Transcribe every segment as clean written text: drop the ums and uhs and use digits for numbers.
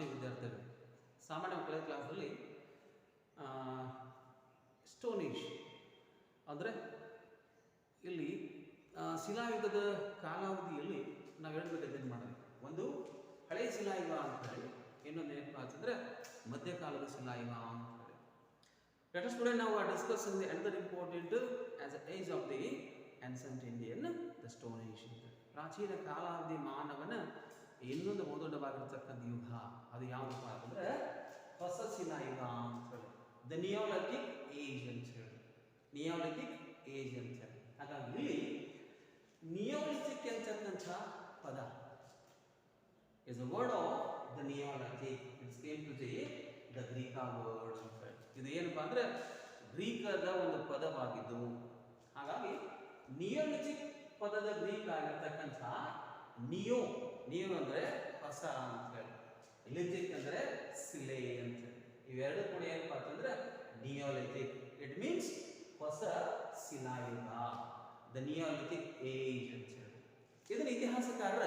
ಆತ್ಮೀಯ ವಿದ್ಯಾರ್ಥಿಗಳು, ಸಾಮಾನ್ಯ ಕಳೆದ ಕ್ಲಾಸಲ್ಲಿ ಸ್ಟೋನ್ ಏಜ್ ಅಂದರೆ ಇಲ್ಲಿ ಶಿಲಾಯುಗದ ಕಾಲಾವಧಿಯಲ್ಲಿ ನಾವು ಹೇಳಬೇಕಾದೇನು ಮಾಡಿದ್ವಿ. ಒಂದು ಹಳೆಯ ಶಿಲಾಯುಗ ಅಂತ ಹೇಳಿ, ಇನ್ನೊಂದು ಏನಪ್ಪ ಅಂತಂದರೆ ಮಧ್ಯಕಾಲದ ಶಿಲಾಯುಗ ಅಂತ ಹೇಳಿ. ಲೆಟ್ ಅಸ್ ಟುಡೇ ನಾವು discuss the another important as an age of the ancient Indian, the Stone Age. ಪ್ರಾಚೀನ ಕಾಲಾವಧಿ ಮಾನವನ ಇನ್ನೊಂದು ಬಹುದೊಡ್ಡವಾಗಿರ್ತಕ್ಕಂಥ ಯುಗ ಅದು ಯಾವುದಪ್ಪ ಅಂತಂದರೆ ಹೊಸ ಶಿಲಾಯುಗ ಅಂತ ಹೇಳಿ, ದ ನಿಯೋಲಿಥಿಕ್ ಏಜ್ ಅಂತ ಹೇಳಿ, ನಿಯೋಲಿಥಿಕ್ ಏಜ್ ಅಂತ ಹೇಳಿ. ಹಾಗಾಗಿ ಇಲ್ಲಿ ನಿಯೋಲಿಥಿಕ್ ಅಂತಕ್ಕಂಥ ಪದ is a word of the Neolithic. It came to the Greek word ಅಂತ ಹೇಳಿ. ಇದು ಏನಪ್ಪ ಅಂದರೆ ಗ್ರೀಕದ ಒಂದು ಪದವಾಗಿದ್ದು, ಹಾಗಾಗಿ ನಿಯೋಲಿಥಿಕ್ ಪದದ ಗ್ರೀಕ್ ಆಗಿರ್ತಕ್ಕಂಥ ನಿಯೋ ಅಂದರೆ ಹೊಸ ಅಂತ ಹೇಳಿ, ಲಿಥಿಕ್ ಅಂದರೆ ಶಿಲೆ ಅಂತ ಹೇಳಿ. ಇವೆರಡು ಕೂಡ ಏನಪ್ಪ ಅಂತಂದ್ರೆ ನಿಯೋಲಿಥಿಕ್. ಇಟ್ ಮೀನ್ಸ್ ಹೊಸ ಶಿಲಾಯುಗ, ದ ನಿಯೋಲಿಥಿಕ್ ಏಜ್ ಅಂತ ಹೇಳಿ. ಇದನ್ನ ಇತಿಹಾಸಕಾರರ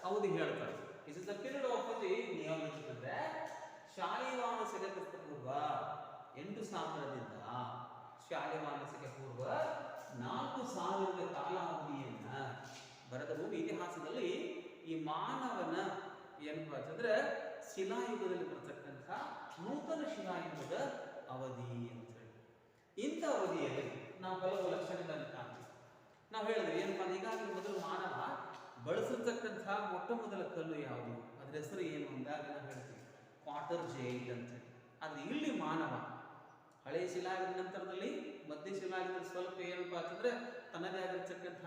ಅವಧಿ ಹೇಳ್ತಾರೆ. It is the period of the Neolithic ಅಂದ್ರೆ ಶಾಲಿವಾಹನ ಶಕೆ ಪೂರ್ವ 8,000ದಿಂದ ಶಾಲಿವಾಹನ ಶಕೆ ಪೂರ್ವ 4,000 ಕಾಲಾವಧಿಯನ್ನ ಬರೆದ ಭೂಮಿ ಇತಿಹಾಸದಲ್ಲಿ ಈ ಮಾನವನ ಏನಪ್ಪ ಅಂತಂದ್ರೆ ಶಿಲಾಯುಗದಲ್ಲಿ ಬರತಕ್ಕಂಥ ನೂತನ ಶಿಲಾಯುಗದ ಅವಧಿ ಅಂತ ಹೇಳಿ. ಇಂಥ ಅವಧಿಯಲ್ಲಿ ನಾವು ಕೆಲವು ಲಕ್ಷಣಗಳನ್ನು ಕಾಣ್ತೀವಿ. ನಾವು ಹೇಳಿದ್ವಿ ಏನಪ್ಪ, ಈಗಾಗಲೇ ಮೊದಲು ಮಾನವ ಬಳಸಿರ್ತಕ್ಕಂಥ ಮೊಟ್ಟ ಮೊದಲ ಕಲ್ಲು ಯಾವುದು, ಅದ್ರ ಹೆಸರು ಏನು ಅಂದಾಗ ನಾವು ಹೇಳ್ತೀವಿ ಕ್ವಾರ್ಟರ್ ಜೈಲ್ ಅಂತ ಹೇಳಿ. ಆದರೆ ಇಲ್ಲಿ ಮಾನವ ಹಳೆಯ ಶಿಲಾಯುಗದ ನಂತರದಲ್ಲಿ ಮಧ್ಯ ಶಿಲಾಯುಗದಲ್ಲಿ ಸ್ವಲ್ಪ ಏನಪ್ಪ ಅಂತಂದ್ರೆ ತನ್ನದೇ ಆಗಿರ್ತಕ್ಕಂಥ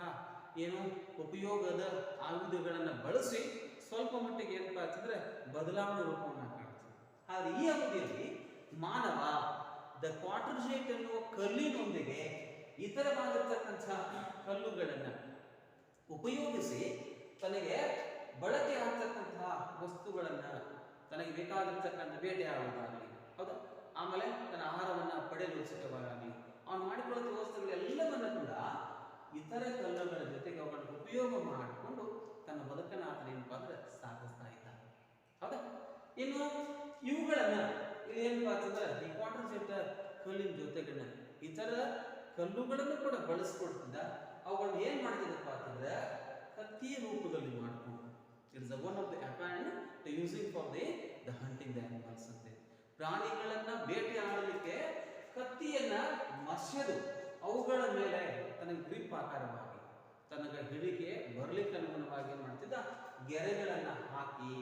ಏನು ಉಪಯೋಗದ ಆಯುಧಗಳನ್ನು ಬಳಸಿ ಸ್ವಲ್ಪ ಮಟ್ಟಿಗೆ ಏನಪ್ಪ ಅಂತಂದ್ರೆ ಬದಲಾವಣೆ ರೂಪವನ್ನು ಕಾಣ್ತೀವಿ. ಆದರೆ ಈ ಅವಧಿಯಲ್ಲಿ ಮಾನವ ದ ಕ್ವಾರ್ಟರ್ ಜೈಟ್ ಎನ್ನುವ ಕಲ್ಲಿನೊಂದಿಗೆ ಇತರವಾಗಿರ್ತಕ್ಕಂಥ ಕಲ್ಲುಗಳನ್ನು ಉಪಯೋಗಿಸಿ ತನಗೆ ಬಳಕೆ ಆಗ್ತಕ್ಕಂತಹ ವಸ್ತುಗಳನ್ನು, ತನಗೆ ಬೇಕಾಗಿರ್ತಕ್ಕಂಥ ಬೇಟೆ ಆಡುವುದಾಗಲಿ, ಹೌದಾ, ಆಮೇಲೆ ತನ್ನ ಆಹಾರವನ್ನು ಪಡೆಯಲು ಉತ್ಸುಕವಾಗಲಿ, ಅವನು ಮಾಡಿಕೊಳ್ಳುವ ವಸ್ತುಗಳೆಲ್ಲವನ್ನು ಕೂಡ ಇತರ ಕಲ್ಲುಗಳ ಜೊತೆಗೆ ಅವುಗಳನ್ನು ಉಪಯೋಗ ಮಾಡಿಕೊಂಡು ತನ್ನ ಬದುಕನ್ನು ಆತನ ಏನಪ್ಪ ಅಂದ್ರೆ ಸಾಗಿಸ್ತಾ ಇದ್ದಾನೆ, ಹೌದಾ. ಇನ್ನು ಇವುಗಳನ್ನ ಇಲ್ಲಿ ಏನಪ್ಪ ಅಂತಂದ್ರೆ ಈ ಕ್ವಾರ್ಟರ್ ಜೈಟ್ ಕಲ್ಲಿನ ಜೊತೆಗನ್ನ ಇತರ ಕಲ್ಲುಗಳನ್ನು ಕೂಡ ಬಳಸ್ಕೊಡ್ತಿದ್ದ. ಅವುಗಳನ್ನ ಏನ್ ಮಾಡ್ತಿದ್ದಪ್ಪ ಅಂತಂದ್ರೆ ಕತ್ತಿಯ ರೂಪದಲ್ಲಿ ಮಾಡಿಕೊಂಡು, it is one of the appoint to using for the hunting the animals ಅಂತ. ಪ್ರಾಣಿಗಳನ್ನ ಬೇಟೆ ಆಡಲಿಕ್ಕೆ ಕತ್ತಿಯನ್ನ ಮಸೆದು ಅವುಗಳ ಮೇಲೆ ತನಗೆ ಗ್ರಿಪ್ ಆಕಾರವಾಗಿ ತನಗೆ ಹಿಡಿಕೆ ಬರಲಿಕ್ಕೆ ಅನುಗುಣವಾಗಿ ಏನು ಮಾಡ್ತಿದ್ದ, ಗೆರೆಗಳನ್ನ ಹಾಕಿ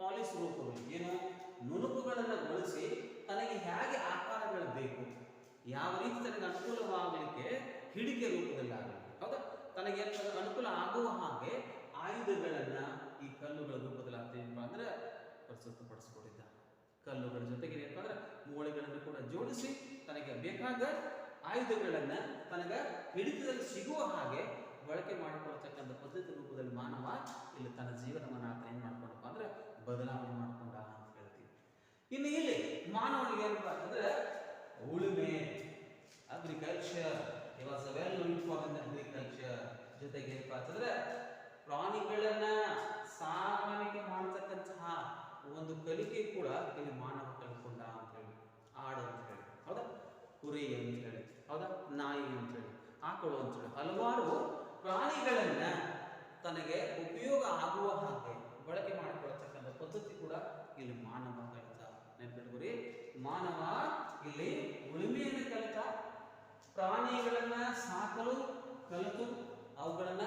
ಪಾಲಿಸ್ ರೂಪಗಳು ಏನು ನುಣುಪುಗಳನ್ನು ಬಳಸಿ ತನಗೆ ಹೇಗೆ ಆಕಾರಗಳು ಬೇಕು, ಯಾವ ರೀತಿ ತನಗೆ ಅನುಕೂಲವಾಗಲಿಕ್ಕೆ ಹಿಡಿಕೆ ರೂಪದಲ್ಲಿ ಆಗಲಿ, ಹೌದಾ, ತನಗೆ ಅನುಕೂಲ ಆಗುವ ಹಾಗೆ ಆಯುಧಗಳನ್ನ ಈ ಕಲ್ಲುಗಳ ರೂಪದಲ್ಲಿ ಆಗ್ತೇನಪ್ಪ ಅಂದ್ರೆ ಪ್ರಸ್ತುತಪಡಿಸಿಕೊಟ್ಟಿದ್ದ. ಕಲ್ಲುಗಳ ಜೊತೆಗೆ ಏನಪ್ಪ ಅಂದ್ರೆ ಮೂಳೆಗಳನ್ನು ಕೂಡ ಜೋಡಿಸಿ ತನಗೆ ಬೇಕಾದ ಆಯುಧಗಳನ್ನ ತನಗ ಹಿಡಿತದಲ್ಲಿ ಸಿಗುವ ಹಾಗೆ ಬಳಕೆ ಮಾಡಿಕೊಳ್ತಕ್ಕಂಥ ಪದ್ಧತಿ ರೂಪದಲ್ಲಿ ಮಾನವ ಇಲ್ಲಿ ತನ್ನ ಜೀವನವನ್ನು ಆತ ಏನ್ ಮಾಡ್ಕೊಂಡಪ್ಪ ಅಂದ್ರೆ ಬದಲಾವಣೆ ಮಾಡ್ಕೊಂಡ ಅಂತ ಹೇಳ್ತೀವಿ. ಇನ್ನು ಇಲ್ಲಿ ಮಾನವನಿಗೆ ಏನಪ್ಪ ಅಂತಂದ್ರೆ ಉಳುಮೆ, agriculture, he was well known for agriculture. ಜೊತೆಗೆ ಏನಪ್ಪ ಅಂತಂದ್ರೆ ಪ್ರಾಣಿಗಳನ್ನ ಸಾಕಾಣಿಕೆ ಮಾಡತಕ್ಕಂತಹ ಒಂದು ಕಲಿಕೆ ಕೂಡ ಇಲ್ಲಿ ಮಾನವ ಕಲ್ಕೊಂಡ ಅಂತ ಹೇಳಿ. ಆಡು ಅಂತ ಹೇಳಿ, ಹೌದಾ, ಕುರಿ ಅಂತ ಹೇಳಿ, ಹೌದಾ, ನಾಯಿ ಅಂತ ಹೇಳಿ, ಆಕಳು ಅಂತ ಹೇಳಿ ಹಲವಾರು ಪ್ರಾಣಿಗಳನ್ನ ತನಗೆ ಉಪಯೋಗ ಆಗುವ ಹಾಗೆ ಬಳಕೆ ಮಾಡಿಕೊಳ್ತಕ್ಕಂಥ ಪದ್ಧತಿ ಕೂಡ ಇಲ್ಲಿ ಮಾನವ ಕಲಿತ. ನೆನಪಿಟ್ಕೊರಿ, ಮಾನವ ಇಲ್ಲಿ ಉಳುಮೆಯನ್ನು ಕಲಿತ, ಪ್ರಾಣಿಗಳನ್ನ ಸಾಕಲು ಕಲಿತು ಅವುಗಳನ್ನ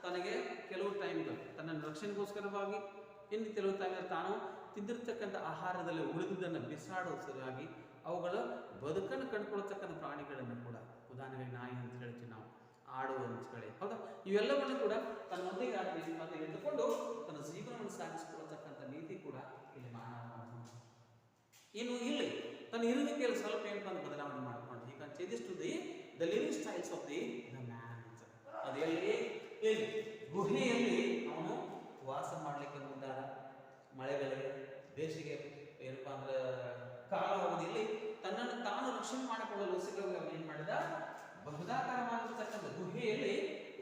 ತನಗೆ ಕೆಲವು ಟೈಮ್ಗಳು ತನ್ನ ರಕ್ಷಣೆಗೋಸ್ಕರವಾಗಿ, ಇನ್ನು ಕೆಲವು ಟೈಮ್ ತಾನು ತಿಂದಿರ್ತಕ್ಕಂಥ ಆಹಾರದಲ್ಲಿ ಉಳಿದುದನ್ನು ಬಿಸಾಡೋ ಸರಿಯಾಗಿ ಅವುಗಳ ಬದುಕನ್ನು ಕಂಡುಕೊಳ್ತಕ್ಕಂಥ ಪ್ರಾಣಿಗಳನ್ನು ಕೂಡ, ಉದಾಹರಣೆಗೆ ನಾಯಿ ಅಂತ ಹೇಳ್ತೀವಿ ನಾವು, ಆಡು ಅಂತ ಹೇಳಿ, ಹೌದಾ, ಇವೆಲ್ಲವನ್ನು ಕೂಡ ತನ್ನೊಂದಿಗೆ ಇಟ್ಟುಕೊಂಡು ತನ್ನ ಜೀವನವನ್ನು ಸಾಗಿಸಿಕೊಳ್ಳತಕ್ಕಂಥ ನೀತಿ ಕೂಡ ಇಲ್ಲಿ ಮಾನವ. ಇನ್ನು ಇಲ್ಲಿ ತನ್ನ ಇರುವಿಕೆಯಲ್ಲಿ ಸ್ವಲ್ಪ ಏನಪ್ಪ ಅಂತ ಬದಲಾವಣೆ ಮಾಡಿಕೊಂಡು ಈ can changes to the living styles of the man. ಅದು ಎಲ್ಲಿ ಗುಹೆಯಲ್ಲಿ ಅವನು ವಾಸ ಮಾಡಲಿಕ್ಕೆ ಮುಂದಾದ. ಮಳೆಗಳಿಗೆ, ಬೇಸಿಗೆ ಏನಪ್ಪಾ ಅಂದ್ರೆ ಕಾಲಾವಧಿಯಲ್ಲಿ ತನ್ನನ್ನು ತಾನು ರಕ್ಷಣೆ ಮಾಡಿಕೊಳ್ಳಲು ಏನ್ ಮಾಡಿದ, ಬೃಹದಾಕಾರವಾಗಿರ್ತಕ್ಕಂಥ ಗುಹೆಯಲ್ಲಿ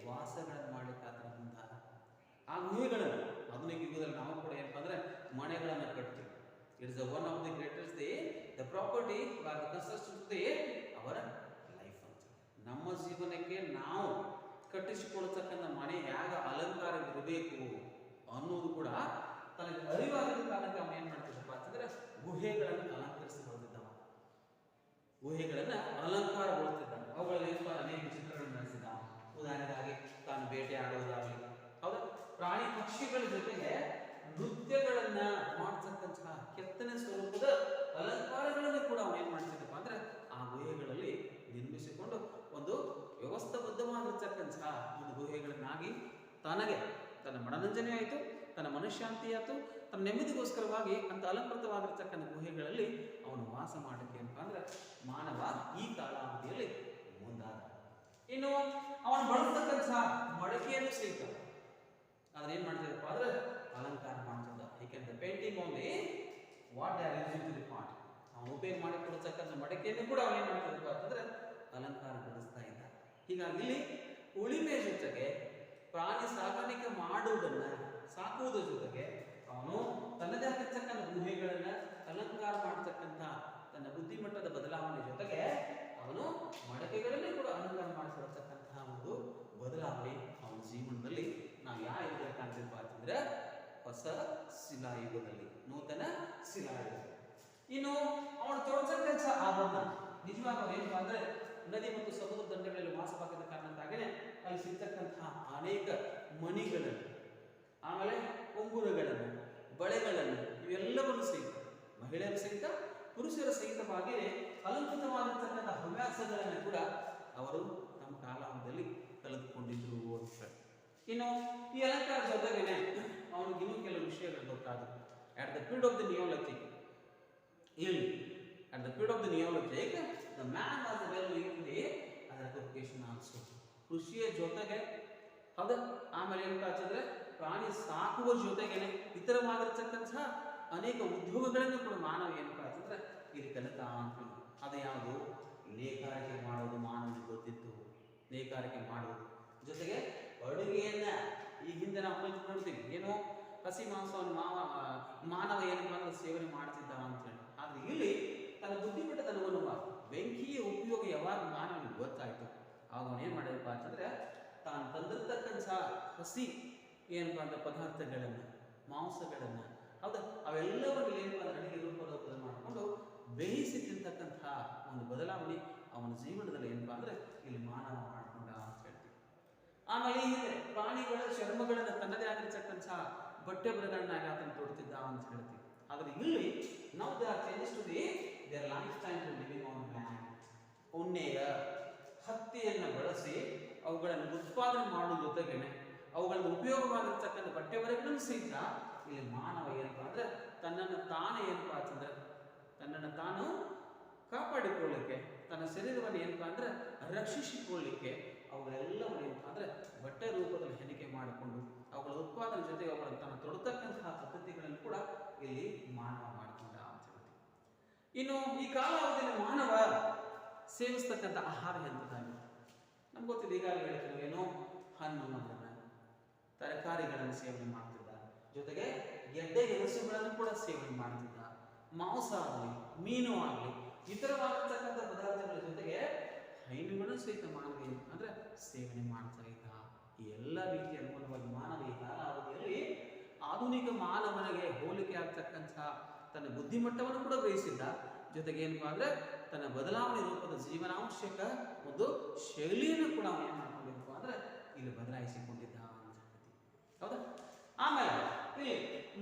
ವಾಸಗಳನ್ನು ಮಾಡಲಿಕ್ಕೆ ಆತನ ಮುಂದಾದ. ಆ ಗುಹೆಗಳನ್ನು ಆಧುನಿಕ ಯುಗದಲ್ಲಿ ನಾವು ಕೂಡ ಏನಪ್ಪ ಅಂದ್ರೆ ಮನೆಗಳನ್ನು ಕಟ್ತೀವಿ, It is one of the greatest the property or the construction to the our life ಅಂತ. ನಮ್ಮ ಜೀವನಕ್ಕೆ ನಾವು ಕಟ್ಟಿಸಿಕೊಳ್ಳತಕ್ಕಂಥ ಮನೆ ಹೇಗ ಅಲಂಕಾರವಿರಬೇಕು ಅನ್ನೋದು ಕೂಡ ತನಗೆ ಅರಿವಾಗದ ಕಾರಣಕ್ಕೆ ಅವನು ಏನ್ ಮಾಡ್ತಿದ್ದಪ್ಪ ಅಂತಂದ್ರೆ ಗುಹೆಗಳನ್ನು ಅಲಂಕರಿಸಿಕೊಳ್ಳುತ್ತಿದ್ದವ, ಗುಹೆಗಳನ್ನ ಅಲಂಕಾರಗೊಳಿಸುತ್ತಿದ್ದ. ಅವುಗಳಲ್ಲಿ ಅನೇಕ ಚಿತ್ರಗಳನ್ನು ನಡೆಸಿದ. ಉದಾಹರಣೆಗಾಗಿ ತಾನು ಬೇಟೆ ಆಡುವುದಾಗಲಿ, ಹೌದಾ, ಪ್ರಾಣಿ ಪಕ್ಷಿಗಳ ಜೊತೆಗೆ ನೃತ್ಯಗಳನ್ನ ಮಾಡತಕ್ಕಂತಹ ಕೆತ್ತನೆ ಸ್ವರೂಪದ ಅಲಂಕಾರಗಳನ್ನು ಕೂಡ ಅವನು ಏನ್ ಮಾಡ್ತಿದ್ದಪ್ಪ ಅಂದ್ರೆ ಆ ಗುಹೆಗಳಲ್ಲಿ ನಿರ್ಮಿಸಿಕೊಂಡು ಒಂದು ವ್ಯವಸ್ಥಾಬದ್ಧವಾಗಿರ್ತಕ್ಕಂತಹ ಒಂದು ಗುಹೆಗಳನ್ನಾಗಿ ತನಗೆ ತನ್ನ ಮನರಂಜನೆ ಆಯಿತು, ತನ್ನ ಮನಃಶಾಂತಿ ಆಯಿತು, ತನ್ನ ನೆಮ್ಮದಿಗೋಸ್ಕರವಾಗಿ ಅಂತ ಅಲಂಕೃತವಾಗಿರ್ತಕ್ಕಂಥ ಗುಹೆಗಳಲ್ಲಿ ಅವನು ವಾಸ ಮಾಡಲಿಕ್ಕೆ ಏನಪ್ಪ ಅಂದ್ರೆ ಮಾನವ ಈ ಕಾಲಾವಧಿಯಲ್ಲಿ ಮುಂದಾದ. ಇನ್ನು ಅವನು ಬಳಸ್ತಕ್ಕಂತಹ ಮಡಕೆಯನ್ನು ಸಹಿತ ಅದನ್ನೇನ್ ಮಾಡ್ತಿದ್ದಪ್ಪ ಅಂದ್ರೆ ಅಲಂಕಾರ ಮಾಡ್ತಿದ್ದ. ಏಕೆಂದ್ರೆ painting only what they are using to the pot. ಅವನು ಉಪಯೋಗ ಮಾಡಿಕೊಡ್ತಕ್ಕಂಥ ಮಡಕೆಯನ್ನು ಕೂಡ ಅವನು ಏನ್ ಮಾಡ್ತಿದ್ದಪ್ಪ ಅಂತಂದ್ರೆ ಅಲಂಕಾರಗೊಳಿಸ್ತಾ ಇದ್ದ. ಹೀಗಾಗಿ ಇಲ್ಲಿ ಉಳಿಮೆ ಜೊತೆಗೆ ಪ್ರಾಣಿ ಸಾಕಾಣಿಕೆ ಮಾಡುವುದನ್ನ ಸಾಕುವುದರ ಜೊತೆಗೆ ಅವನು ತನ್ನದೇ ಆಗಿರ್ತಕ್ಕಂಥ ಗುಹೆಗಳನ್ನ ಅಲಂಕಾರ ಮಾಡತಕ್ಕಂಥ ತನ್ನ ಬುದ್ಧಿಮಟ್ಟದ ಬದಲಾವಣೆ ಜೊತೆಗೆ ಅವನು ಮಡಕೆಗಳಲ್ಲಿ ಕೂಡ ಅಲಂಕಾರ ಮಾಡಿಕೊಳ್ತಕ್ಕಂತಹ ಒಂದು ಬದಲಾವಣೆ ಅವನ ಜೀವನದಲ್ಲಿ ನಾವು ಯಾವ ಯುಗದಲ್ಲಿ ಕಾಣ್ತಿದ್ವಿ ಅಂತಂದ್ರೆ ಹೊಸ ಶಿಲಾಯುಗದಲ್ಲಿ, ನೂತನ ಶಿಲಾಯುಗದಲ್ಲಿ. ಇನ್ನು ಅವನು ತೊಡತಕ್ಕಂಥ ಆಭರಣ ನಿಜವಾಗ ಏನಪ್ಪಾ ಅಂದ್ರೆ ನದಿ ಮತ್ತು ಸಮುದ್ರ ದಂಡೆಗಳಲ್ಲಿ ವಾಸವಾಗಿದ್ದ ಕಾರಣಕ್ಕಾಗೇನೆ ಅಲ್ಲಿ ಸಿಗ್ತಕ್ಕಂತಹ ಅನೇಕ ಮಣಿಗಳನ್ನು, ಆಮೇಲೆ ಉಂಗುರಗಳನ್ನು, ಬಳೆಗಳನ್ನು, ಇವೆಲ್ಲವನ್ನು ಸಹಿತ ಮಹಿಳೆಯರು ಸಹಿತ ಪುರುಷರ ಸಹಿತವಾಗಿ ಅಲಂಕೃತವಾಗಿರ್ತಕ್ಕಂಥ ಹವ್ಯಾಸಗಳನ್ನು ಕೂಡ ಅವರು ತಮ್ಮ ಕಾಲಾವಧಿಯಲ್ಲಿ ಕಳೆದುಕೊಂಡಿದ್ರು ಅಂತ. ಇನ್ನು ಈ ಅಲಂಕಾರ ಜೊತೆಗೇನೆ ಅವನಿಗೆ ಇನ್ನೂ ಕೆಲವು ವಿಷಯಗಳು ಗೊತ್ತಾದವು. At the period of the Neolithic, at the period of the Neolithic, the man was well into the agriculture also. ಕೃಷಿಯ ಜೊತೆಗೆ ಹೌದಾ, ಆಮೇಲೆ ಏನಂತ ಹಚ್ಚಿದ್ರೆ ಪ್ರಾಣಿ ಸಾಕುವ ಜೊತೆಗೇನೆ ಇತರವಾಗಿರ್ತಕ್ಕಂಥ ಅನೇಕ ಉದ್ಯೋಗಗಳನ್ನು ಕೂಡ ಮಾನವ ಏನಪ್ಪ ಅಂತಂದ್ರೆ ಇಲ್ಲಿ ಕಲಿತ ಅಂತ. ಅದು ಯಾವುದು? ನೇಕಾರಿಕೆ ಮಾಡೋದು ಮಾನವನಿಗೆ ಗೊತ್ತಿತ್ತು. ನೇಕಾರಿಕೆ ಮಾಡೋದು ಜೊತೆಗೆ ಅಡುಗೆಯನ್ನ ಈ ಹಿಂದೆ ನಾವು ಕಲಿತ್ಕೊಳ್ತೀವಿ, ಏನು ಹಸಿ ಮಾಂಸವನ್ನು ಮಾನವ ಏನಪ್ಪ ಅಂದ್ರೆ ಸೇವನೆ ಮಾಡ್ತಿದ್ದ ಅಂತ ಹೇಳಿ. ಆದ್ರೆ ಇಲ್ಲಿ ತನ್ನ ಬುದ್ಧಿಮಟ್ಟದ ಅನುಗುಣವಾಗಿ ಬೆಂಕಿಯ ಉಪಯೋಗ ಯಾವಾಗ ಮಾನವನಿಗೆ ಗೊತ್ತಾಯ್ತು ಆಗ ಅವನು ಏನ್ ಮಾಡಿದಪ್ಪ ಅಂತಂದ್ರೆ ತಾನು ತಂದಿರ್ತಕ್ಕಂಥ ಹಸಿ ಏನಪ್ಪ ಅಂದ್ರೆ ಪದಾರ್ಥಗಳನ್ನ, ಮಾಂಸಗಳನ್ನ, ಹೌದಾ, ಅವೆಲ್ಲವನ್ನು ಏನಪ್ಪ ಅಂದ್ರೆ ಅಡುಗೆ ರೂಪದಲ್ಲಿ ಮಾಡಿಕೊಂಡು ಬೇಯಿಸಿ ತಿಂತಕ್ಕಂಥ ಒಂದು ಬದಲಾವಣೆ ಅವನ ಜೀವನದಲ್ಲಿ ಏನಪ್ಪ ಅಂದ್ರೆ ಇಲ್ಲಿ ಮಾನವ ಮಾಡ್ಕೊಂಡ ಅಂತ ಹೇಳ್ತೀವಿ. ಆಮೇಲೆ ಈ ಹಿಂದೆ ಪ್ರಾಣಿಗಳ ಚರ್ಮಗಳನ್ನ ತನ್ನದೇ ಆಗಿರ್ತಕ್ಕಂಥ ಬಟ್ಟೆ ಬರೆಗಳನ್ನಾಗಿ ಆತನ ತೊಡ್ತಿದ್ದ ಅಂತ ಹೇಳ್ತೀವಿ. ಆದ್ರೆ ಇಲ್ಲಿ ನಾವು they are changes to the their life style to living on land. ಉಣ್ಣೆಯ ಹತ್ತಿಯನ್ನು ಬಳಸಿ ಅವುಗಳನ್ನು ಉತ್ಪಾದನೆ ಮಾಡುವ ಜೊತೆಗೇನೆ ಅವುಗಳನ್ನು ಉಪಯೋಗವಾಗಿರ್ತಕ್ಕಂಥ ಬಟ್ಟೆ ಬರೆಗಳನ್ನು ಸಹಿತ ಇಲ್ಲಿ ಮಾನವ ಏನಪ್ಪ ಅಂದ್ರೆ ತನ್ನನ್ನು ತಾನೇ ಏನಪ್ಪ ಅಂತಂದ್ರೆ ತನ್ನನ್ನು ತಾನು ಕಾಪಾಡಿಕೊಳ್ಳಿಕ್ಕೆ, ತನ್ನ ಶರೀರವನ್ನು ಏನಪ್ಪ ಅಂದ್ರೆ ರಕ್ಷಿಸಿಕೊಳ್ಳಿಕ್ಕೆ ಅವುಗಳೆಲ್ಲವನ್ನು ಏನಪ್ಪ ಅಂದ್ರೆ ಬಟ್ಟೆ ರೂಪದಲ್ಲಿ ಹೆಣಿಕೆ ಮಾಡಿಕೊಂಡು ಅವುಗಳ ಉತ್ಪಾದನೆ ಜೊತೆಗೆ ಅವುಗಳನ್ನು ತಾನು ತೊಡತಕ್ಕಂತಹ ಪದ್ಧತಿಗಳನ್ನು ಕೂಡ ಇಲ್ಲಿ ಮಾನವ ಮಾಡಿಕೊಂಡ ಅಂತ ಹೇಳ್ತೀವಿ. ಇನ್ನು ಈ ಕಾಲಾವಧಿಯಲ್ಲಿ ಮಾನವ ಸೇವಿಸ್ತಕ್ಕಂಥ ಆಹಾರ ಎಂಥದ್ದಾಗಿದೆ ನಮ್ಗೆ ಗೊತ್ತಿದೆ. ಈಗಾಗಲೇ ಹೇಳ್ತೀವಿ, ಏನೋ ಹಣ್ಣು ಹಣ್ಣನ್ನು ತರಕಾರಿಗಳನ್ನು ಸೇವನೆ ಮಾಡ್ತಿದ್ದ, ಜೊತೆಗೆ ಗೆಡ್ಡೆ ಗೆಣಸುಗಳನ್ನು ಕೂಡ ಸೇವನೆ ಮಾಡ್ತಿದ್ದ, ಮಾಂಸ ಆಗಲಿ ಮೀನು ಆಗಲಿ ಇತರವಾಗಿರ್ತಕ್ಕಂಥ ಪದಾರ್ಥಗಳ ಜೊತೆಗೆ ಹೈನುಗಳನ್ನು ಸಹಿತ ಮಾನವ ಅಂದ್ರೆ ಸೇವನೆ ಮಾಡ್ತಾ ಇದ್ದ. ಈ ಎಲ್ಲ ರೀತಿಯ ಅನುಗುಣವಾಗಿ ಮಾನವ ಈ ಕಾಲಾವಧಿಯಲ್ಲಿ ಆಧುನಿಕ ಮಾನವನಿಗೆ ಹೋಲಿಕೆ ಆಗ್ತಕ್ಕಂಥ ತನ್ನ ಬುದ್ಧಿಮಟ್ಟವನ್ನು ಕೂಡ ಗ್ರಹಿಸಿದ್ದ, ಜೊತೆಗೆ ಏನಪ್ಪಾ ಅಂದ್ರೆ ತನ್ನ ಬದಲಾವಣೆ ರೂಪದ ಜೀವನಾವಶ್ಯಕ ಒಂದು ಶೈಲಿಯನ್ನು ಕೂಡ ಅವನು ಏನ್ ಮಾಡ್ಕೊಂಡಿದ್ದಪ್ಪ ಅಂದ್ರೆ ಇಲ್ಲಿ ಬದಲಾಯಿಸಿಕೊಂಡಿದ್ದ ಅಂತ ಹೇಳ್ತೀವಿ. ಹೌದಾ? ಆಮೇಲೆ ಇಲ್ಲಿ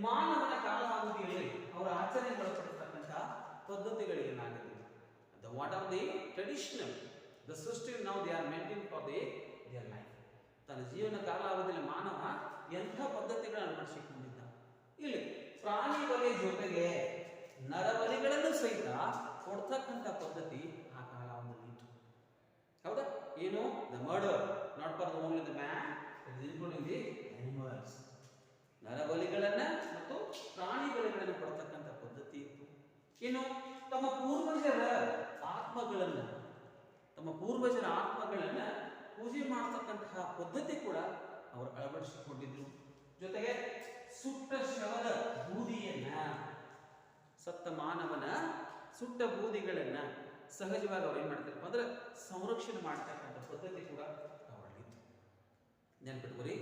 ಮಾನವನ ಕಾಲಾವಧಿಯಲ್ಲಿ ಅವರ ಆಚರಣೆಗೊಳಪಡಿರ್ತಕ್ಕಂಥ ಪದ್ಧತಿಗಳು ಏನಾಗುತ್ತೆ? What are the traditional the system now they are maintain for their life. ತನ್ನ ಜೀವನ ಕಾಲಾವಧಿಯಲ್ಲಿ ಮಾನವ ಎಂಥ ಪದ್ಧತಿಗಳನ್ನು ಅಳವಡಿಸಿಕೊಂಡಿದ್ದ? ಇಲ್ಲಿ ಪ್ರಾಣಿ ಬಲಿ ಜೊತೆಗೆ ನರಬಲಿಗಳನ್ನು ಸಹಿತ ಕೊಡ್ತಕ್ಕಂಥ ಪದ್ಧತಿ ಆ ಕಾಲಾವಧಿಯಲ್ಲಿ ಇತ್ತು. ಹೌದಾ? ಏನು? The murder not for the only the man, it is including the animals. ನರಬಲಿಗಳನ್ನ ಮತ್ತು ಪ್ರಾಣಿ ಬಲಿಗಳನ್ನು ಕೊಡ್ತಕ್ಕಂಥ ಪದ್ಧತಿ ಇತ್ತು. ಇನ್ನು ತಮ್ಮ ಪೂರ್ವಜರ ಆತ್ಮಗಳನ್ನ ಪೂಜೆ ಮಾಡತಕ್ಕಂತಹ ಪದ್ಧತಿ ಕೂಡ ಅವರು ಅಳವಡಿಸಿಕೊಂಡಿದ್ರು. ಜೊತೆಗೆ ಸುಟ್ಟ ಶವದ ಬೂದಿಯನ್ನ ಸತ್ತ ಮಾನವನ ಸುಟ್ಟ ಬೂದಿಗಳನ್ನ ಸಹಜವಾಗಿ ಅವ್ರು ಏನ್ ಮಾಡ್ತಾರಪ್ಪ ಅಂದ್ರೆ ಸಂರಕ್ಷಣೆ ಮಾಡ್ತಕ್ಕಂಥ ಪದ್ಧತಿ ಕೂಡ ಅವಳಿಗಿತ್ತು. ನೆನ್ಪಿಟ್ಕೊರಿ,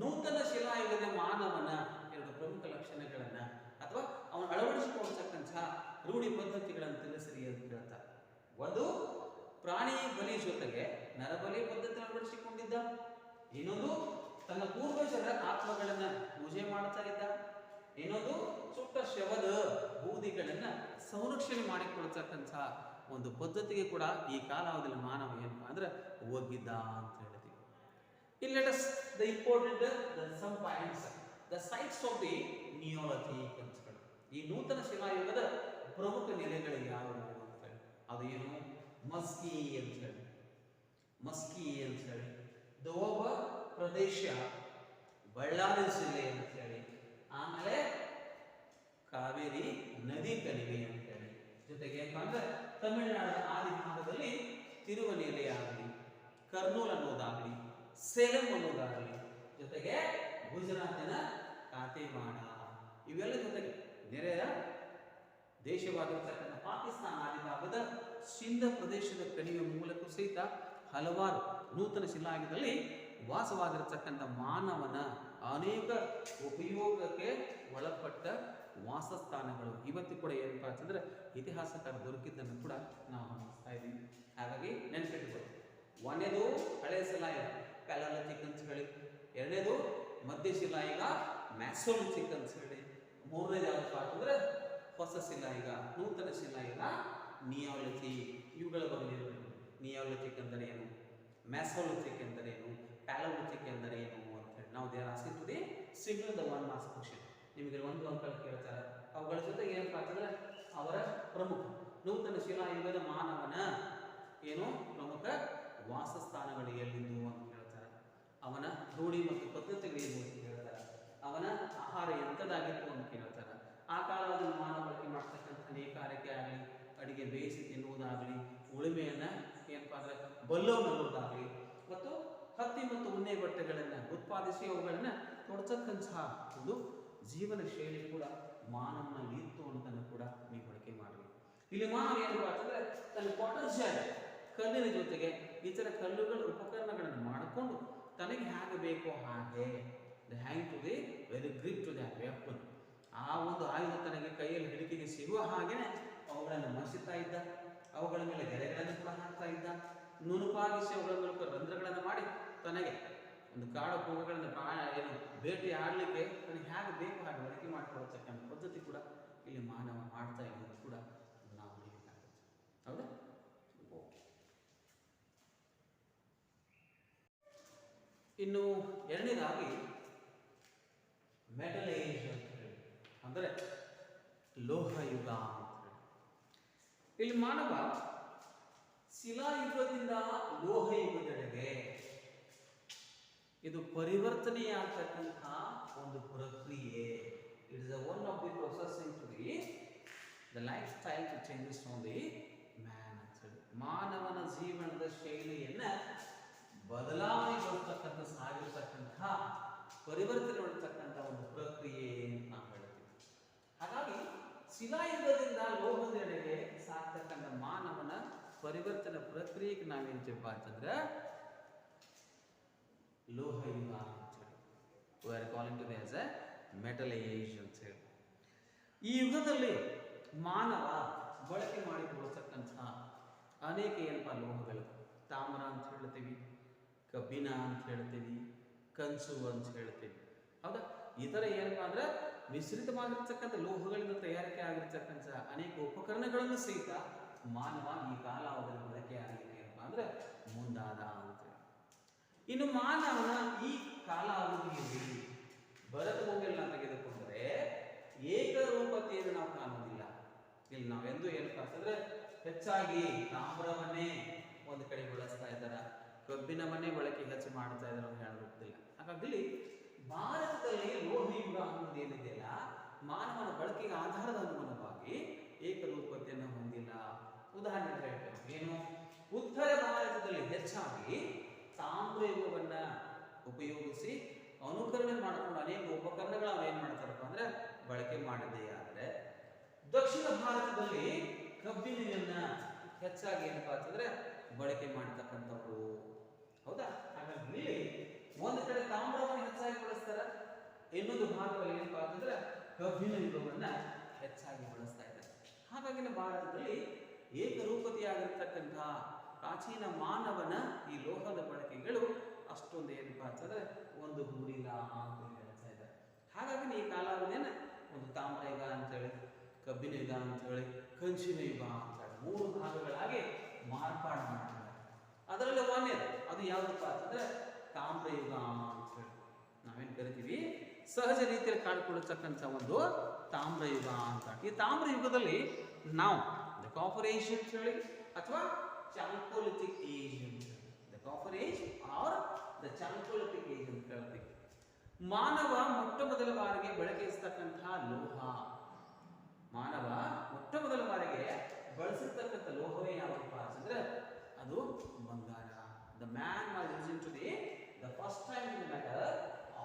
ನೂತನ ಶಿಲಾಯುಗದ ಮಾನವನ ಎರಡು ಪ್ರಮುಖ ಲಕ್ಷಣಗಳನ್ನ ಅಥವಾ ಅವನು ಅಳವಡಿಸಿಕೊಳ್ತಕ್ಕಂಥ ರೂಢಿ ಪದ್ಧತಿಗಳನ್ನು ತಿಳಿಸಿರಿ ಅಂತ ಹೇಳ್ತಾರೆ. ಒಂದು, ಪ್ರಾಣಿ ಬಲಿ ಜೊತೆಗೆ ನರಬಲಿ ಪದ್ಧತಿ ಅಳವಡಿಸಿಕೊಂಡಿದ್ದ. ಇನ್ನೊಂದು, ತನ್ನ ಪೂರ್ವಜರ ಆತ್ಮಗಳನ್ನ ಪೂಜೆ ಮಾಡ್ತಾ ಇದ್ದ. ಇನ್ನೊಂದು, ಸುಟ್ಟ ಶವದ ಬೂದಿಗಳನ್ನ ಸಂರಕ್ಷಣೆ ಮಾಡಿಕೊಳ್ತಕ್ಕಂಥ ಒಂದು ಪದ್ಧತಿಗೆ ಕೂಡ ಈ ಕಾಲಾವಧಿಯಲ್ಲಿ ಮಾನವ ಏನಪ್ಪಾ ಅಂದ್ರೆ ಒಗ್ಗಿದ್ದ ಅಂತ ಹೇಳ್ತೀವಿ. ಇಲ್ಲಿ let us the important some points, the sites of the neolithic ಅಂತ ಹೇಳಿ. ಈ ನೂತನ ಶಿಲಾಯುಗದ ಪ್ರಮುಖ ನೆಲೆಗಳು ಯಾವುವು ಅಂತ ಹೇಳಿ, ಅದು ಏನು? ಮಸ್ಕಿ ಅಂತ ಹೇಳಿ, ಮಸ್ಕಿ ಅಂತ ಹೇಳಿ, ದೋಬ ಪ್ರದೇಶ, ಬಳ್ಳಾರಿ ಜಿಲ್ಲೆ ಅಂತ ಹೇಳಿ, ಆಮೇಲೆ ಕಾವೇರಿ ನದಿ ಕಣಿವೆ ಅಂತ ಹೇಳಿ, ಜೊತೆಗೆ ಏನಪ್ಪಾ ಅಂದ್ರೆ ತಮಿಳುನಾಡಿನ ಆದಿ ಭಾಗದಲ್ಲಿ ತಿರುವನೆಲೆ ಆಗಲಿ, ಕರ್ನೂಲ್ ಅನ್ನೋದಾಗಲಿ, ಸೇಲಂ ಅನ್ನೋದಾಗಲಿ, ಜೊತೆಗೆ ಗುಜರಾತಿನ ಕಾತೆವಾಡ, ಇವೆಲ್ಲ ಜೊತೆಗೆ ನೆರೆಯ ದೇಶವಾಗಿರ್ತಕ್ಕಂಥ ಪಾಕಿಸ್ತಾನ ಆದಿ ಭಾಗದ ಸಿಂಧ ಪ್ರದೇಶದ ಕಣಿವೆ ಮೂಲಕ ಸಹಿತ ಹಲವಾರು ನೂತನ ಶಿಲಾಯುಗದಲ್ಲಿ ವಾಸವಾಗಿರತಕ್ಕಂಥ ಮಾನವನ ಅನೇಕ ಉಪಯೋಗಕ್ಕೆ ಒಳಪಟ್ಟ ವಾಸಸ್ಥಾನಗಳು ಇವತ್ತು ಕೂಡ ಏನಪ್ಪಾ ಅಂತಂದ್ರೆ ಇತಿಹಾಸಕಾರ ದೊರಕಿದ್ದನ್ನು ಕೂಡ ನಾವು ಗಮನಿಸ್ತಾ ಇದ್ದೀವಿ. ಹಾಗಾಗಿ ನೆನಪಿಟ್ಕೊಳ್ಳಿ, ಒಂದನೇದು ಹಳೆಯ ಶಿಲಾಯುಗ ಪ್ಯಾಲೋಲಿಥಿಕ್ ಅಂತ ಹೇಳಿ, ಎರಡನೇದು ಮಧ್ಯ ಶಿಲಾಯುಗ ಮ್ಯಾಸೋಲಿಥಿಕ್ ಅಂತ ಹೇಳಿ, ಮೂರನೇದು ಯಾವಪ್ಪ ಅಂತಂದ್ರೆ ಹೊಸ ಶಿಲಾಯುಗ ನೂತನ ಶಿಲಾಯುಗ ನಿಯೋಲಿಥಿಕ್. ಇವುಗಳ ಬಗ್ಗೆ ನಿಯೋಲಿಥಿಕ್ ಅಂದರೆ ಏನು, ಮ್ಯಾಸೋಲಿಥಿಕ್ ಅಂದರೆ ಏನು, ಪ್ಯಾಲೋಲಿಥಿಕ್ ಅಂದರೆ ಏನು ಅಂತ ಹೇಳಿ ನಾವು their asking to the single the one marks question. ನಿಮಗೆ ಒಂದು ಅಂಕಲ್ ಕೇಳ್ತಾರೆ. ಅವುಗಳ ಜೊತೆಗೆ ಏನಪ್ಪ ಅಂತಂದ್ರೆ ಅವರ ಪ್ರಮುಖ ನೂತನ ಶಿಲಾಯುಗದ ಮಾನವನ ಏನು ಪ್ರಮುಖ ವಾಸಸ್ಥಾನಗಳು ಎಲ್ಲಿದ್ದು ಅಂತ ಹೇಳ್ತಾರೆ, ಅವನ ರೂಢಿ ಮತ್ತು ಪದ್ಧತಿಗಳೇನು ಅಂತ ಹೇಳ್ತಾರೆ, ಅವನ ಆಹಾರ ಎಂಥದ್ದಾಗಿತ್ತು ಅಂತ ಕೇಳ್ತಾರೆ, ಆ ಕಾಲದಲ್ಲಿ ಮಾನವ ಬಳಕೆ ಮಾಡ್ತಕ್ಕಂಥ ಅನೇಕ ಅರಕೆ ಆಗಲಿ, ಅಡಿಗೆ ಬೇಯಿಸಿ ತಿನ್ನುವುದಾಗಲಿ, ಉಳುಮೆಯನ್ನ ಏನಪ್ಪಾ ಅಂದ್ರೆ ಬಲ್ಲೋನ್ನೋದಾಗಲಿ, ಮತ್ತು ಹತ್ತಿ ಮತ್ತು ಉಣ್ಣೆ ಬಟ್ಟೆಗಳನ್ನ ಉತ್ಪಾದಿಸಿ ಅವುಗಳನ್ನ ತೊಡತಕ್ಕಂತಹ ಒಂದು ಜೀವನ ಶೈಲಿ ಕೂಡ ಮಾನವನಲ್ಲಿ ಇತ್ತು ಅಂತ ಕೂಡ ನೀವು ಬಳಕೆ ಮಾಡಬೇಕು. ಇಲ್ಲಿ ಮಾನವ ಏನಪ್ಪಾ ಅಂತಂದ್ರೆ ತನ್ನ ಪೊಟೆನ್ಷಿಯಲ್ ಕಲ್ಲಿನ ಜೊತೆಗೆ ಇತರ ಕಲ್ಲುಗಳ ಉಪಕರಣಗಳನ್ನು ಮಾಡಿಕೊಂಡು ತನಗೆ ಹೇಗೆ ಬೇಕೋ ಹಾಗೆ hang to the very grip to that weapon, ಆ ಒಂದು ಆಯುಧ ತನಗೆ ಕೈಯಲ್ಲಿ ಹಿಡಿಕೆಗೆ ಸಿಗುವ ಹಾಗೇನೆ ಅವುಗಳನ್ನು ಮಸಿತಾ ಇದ್ದ, ಅವುಗಳ ಮೇಲೆ ಗೆರೆಗಳನ್ನು ಕೂಡ ಹಾಕ್ತಾ ಇದ್ದ, ನುಣುಪಾಗಿಸಿ ಅವುಗಳ ಮೂಲಕ ರಂಧ್ರಗಳನ್ನು ಮಾಡಿ ತನಗೆ ಒಂದು ಕಾಡು ಕೂಗುಗಳನ್ನು ಏನು ಬೇಟೆ ಆಡಲಿಕ್ಕೆ ತನಗೆ ಹೇಗೆ ಬೇಕು ಹಾಗೆ ಬಳಕೆ ಮಾಡಿಕೊಳ್ತಕ್ಕಂಥ ಪದ್ಧತಿ ಕೂಡ ಇಲ್ಲಿ ಮಾನವ ಮಾಡ್ತಾ ಇರೋದು ಕೂಡ ನಾವು ನೋಡಬೇಕಾಗುತ್ತೆ. ಹೌದಾ? ಇನ್ನು ಎರಡನೇದಾಗಿ ಮೆಟಲ್ ಏಜ್ ಅಂತ ಹೇಳಿ, ಅಂದರೆ ಲೋಹಯುಗ ಅಂತ ಹೇಳಿ. ಇಲ್ಲಿ ಮಾನವ ಶಿಲಾಯುಗದಿಂದ ಲೋಹಯುಗದೆಡೆಗೆ ಇದು ಪರಿವರ್ತನೆಯಾಗತಕ್ಕಂಥ ಒಂದು ಪ್ರಕ್ರಿಯೆ. It is one of the processing to the the life style to changes on the man ಅಂತ ಹೇಳಿ. ಮಾನವನ ಜೀವನದ ಶೈಲಿಯನ್ನ ಬದಲಾವಣೆಗೊಳ್ತಕ್ಕಂಥ ಸಾಗಿರ್ತಕ್ಕಂಥ ಪರಿವರ್ತನೆ ಹೊಡ್ತಕ್ಕಂಥ ಒಂದು ಪ್ರಕ್ರಿಯೆ ಅಂತ ನಾವು ಹೇಳ್ತೀವಿ. ಹಾಗಾಗಿ ಶಿಲಾಯುಗದಿಂದ ಲೋಹದೆಡೆಗೆ ಸಾಗ್ತಕ್ಕಂಥ ಮಾನವನ ಪರಿವರ್ತನೆ ಪ್ರಕ್ರಿಯೆಗೆ ನಾವೇನ್ತೀವಪ್ಪ ಅಂತಂದ್ರೆ ಲೋಹಯುಗ ಅಂತ ಹೇಳಿ, we are calling to as a metal age ಅಂತ ಹೇಳಿ. ಈ ಯುಗದಲ್ಲಿ ಮಾನವ ಬಳಕೆ ಮಾಡಿಕೊಳ್ಳತಕ್ಕಂಥ ಅನೇಕ ಏನಪ್ಪ ಲೋಹಗಳು, ತಾಮ್ರ ಅಂತ ಹೇಳ್ತೀವಿ, ಕಬ್ಬಿಣ ಅಂತ ಹೇಳ್ತೀವಿ, ಕಂಚು ಅಂತ ಹೇಳ್ತೀವಿ. ಹೌದಾ? ಇತರ ಏನಪ್ಪಾ ಅಂದ್ರೆ ಮಿಶ್ರಿತವಾಗಿರ್ತಕ್ಕಂಥ ಲೋಹಗಳಿಂದ ತಯಾರಿಕೆ ಆಗಿರ್ತಕ್ಕಂಥ ಅನೇಕ ಉಪಕರಣಗಳನ್ನು ಸಹಿತ ಮಾನವ ಈ ಕಾಲಾವಧಿಯಲ್ಲಿ ಬಳಕೆ ಆಗಲಿಕ್ಕೆ ಏನಪ್ಪಾ ಅಂದ್ರೆ ಮುಂದಾದ ಅಂತ. ಇನ್ನು ಮಾನವನ ಈ ಕಾಲಾವಧಿಯಲ್ಲಿ ಭರತ ಭೂಮಿಯನ್ನು ತೆಗೆದುಕೊಂಡರೆ ಏಕರೂಪತೆಯನ್ನು ನಾವು ಕಾಣುವುದಿಲ್ಲ. ಇಲ್ಲಿ ನಾವೆಂದು ಏನಪ್ಪಾ ಅಂತಂದ್ರೆ ಹೆಚ್ಚಾಗಿ ತಾಮ್ರವನ್ನೇ ಒಂದು ಕಡೆ ಬಳಸ್ತಾ ಇದ್ದಾರೆ, ಕಬ್ಬಿಣವನ್ನೇ ಬಳಕೆ ಹೆಚ್ಚು ಮಾಡ್ತಾ ಇದ್ದಾರೆ ಅಂತ ಹೇಳೋದಿಲ್ಲ. ಹಾಗಾಗಿ ಭಾರತದಲ್ಲಿ ಲೋಹಯುಗ ಅನ್ನೋದು ಏನಿದೆಯಲ್ಲ, ಮಾನವನ ಬಳಕೆಗೆ ಆಧಾರದ ಅನುಗುಣವಾಗಿ ಏಕರೂಪತೆಯನ್ನು ಹೊಂದಿಲ್ಲ. ಉದಾಹರಣೆ ಹೇಳ್ತೇವೆ, ಏನು? ಉತ್ತರ ಭಾರತದಲ್ಲಿ ಹೆಚ್ಚಾಗಿ ತಾಮ್ರ ಯುಗವನ್ನ ಉಪಯೋಗಿಸಿ ಅನುಕರಣೆ ಮಾಡಿಕೊಂಡು ಅನೇಕ ಉಪಕರಣಗಳು ಏನ್ ಮಾಡ್ತಾರಪ್ಪ ಅಂದ್ರೆ ಬಳಕೆ ಮಾಡಿದೆ. ಆದರೆ ದಕ್ಷಿಣ ಕಬ್ಬಿಣವನ್ನ ಹೆಚ್ಚಾಗಿ ಏನಪ್ಪಾ ಅಂತಂದ್ರೆ ಬಳಕೆ ಮಾಡ್ತಕ್ಕಂಥವ್ರು. ಹೌದಾ? ಹಾಗಾಗಿ ಇಲ್ಲಿ ಒಂದು ಕಡೆ ತಾಮ್ರವನ್ನು ಹೆಚ್ಚಾಗಿ ಬಳಸ್ತಾರ, ಇನ್ನೊಂದು ಭಾಗದಲ್ಲಿ ಏನಪ್ಪಾ ಅಂತಂದ್ರೆ ಕಬ್ಬಿಣ ಯುಗವನ್ನ ಹೆಚ್ಚಾಗಿ ಬಳಸ್ತಾ ಇದ್ದಾರೆ. ಹಾಗಾಗಿ ಭಾರತದಲ್ಲಿ ಏಕರೂಪತೆಯಾಗಿರ್ತಕ್ಕಂತಹ ಪ್ರಾಚೀನ ಮಾನವನ ಈ ಲೋಹದ ಬಳಕೆಗಳು ಅಷ್ಟೊಂದು ಏನಪ್ಪಾ ಅಂತಂದ್ರೆ ಒಂದು ಗೂಡಿಲ್ಲ ಅಂತ ಹೇಳ್ತಾ ಇದ್ದಾರೆ. ಹಾಗಾಗಿ ಈ ಕಾಲಾವಧಿಯನ್ನ ಒಂದು ತಾಮ್ರ ಯುಗ ಅಂತೇಳಿ, ಕಬ್ಬಿನ ಯುಗ ಅಂತೇಳಿ, ಕಂಚಿನ ಯುಗ ಅಂತೇಳಿ 3 ಭಾಗಗಳಾಗಿ ಮಾರ್ಪಾಡು ಮಾಡ್ತಾರೆ. ಅದರಲ್ಲಿ ಒಂದೇದು ಅದು ಯಾವುದಪ್ಪ ಅಂತಂದ್ರೆ ತಾಮ್ರ ಯುಗ ಅಂತ ಹೇಳಿ ನಾವೇನು ಕರಿತೀವಿ, ಸಹಜ ರೀತಿಯಲ್ಲಿ ಕಾಣಿಕೊಳ್ಳತಕ್ಕಂಥ ಒಂದು ತಾಮ್ರ ಯುಗ ಅಂತ. ಈ ತಾಮ್ರ ಯುಗದಲ್ಲಿ ನಾವು ದ ಕಾಪರ್ ಏಜ್ ಅಂತ ಹೇಳಿ ಅಥವಾ ಚಾಲ್ಕೋಲಿಥಿಕ್ ಏಜ್ ಅಂತ ಹೇಳಿ, the copper age or the chalcolithic age ಅಂತ ಹೇಳ್ತೀವಿ. ಮಾನವ ಮೊಟ್ಟ ಮೊದಲ ಬಾರಿಗೆ ಬಳಕೆಯಿಸ್ತಕ್ಕಂತಹ ಲೋಹ, ಮಾನವ ಮೊಟ್ಟ ಮೊದಲ ಬಾರಿಗೆ ಬಳಸಿರ್ತಕ್ಕಂಥ ಲೋಹವೇ ಯಾವಪ್ಪ ಅಂತಂದ್ರೆ ಅದು ಬಂಗಾರ. The man was using to the first time in the matter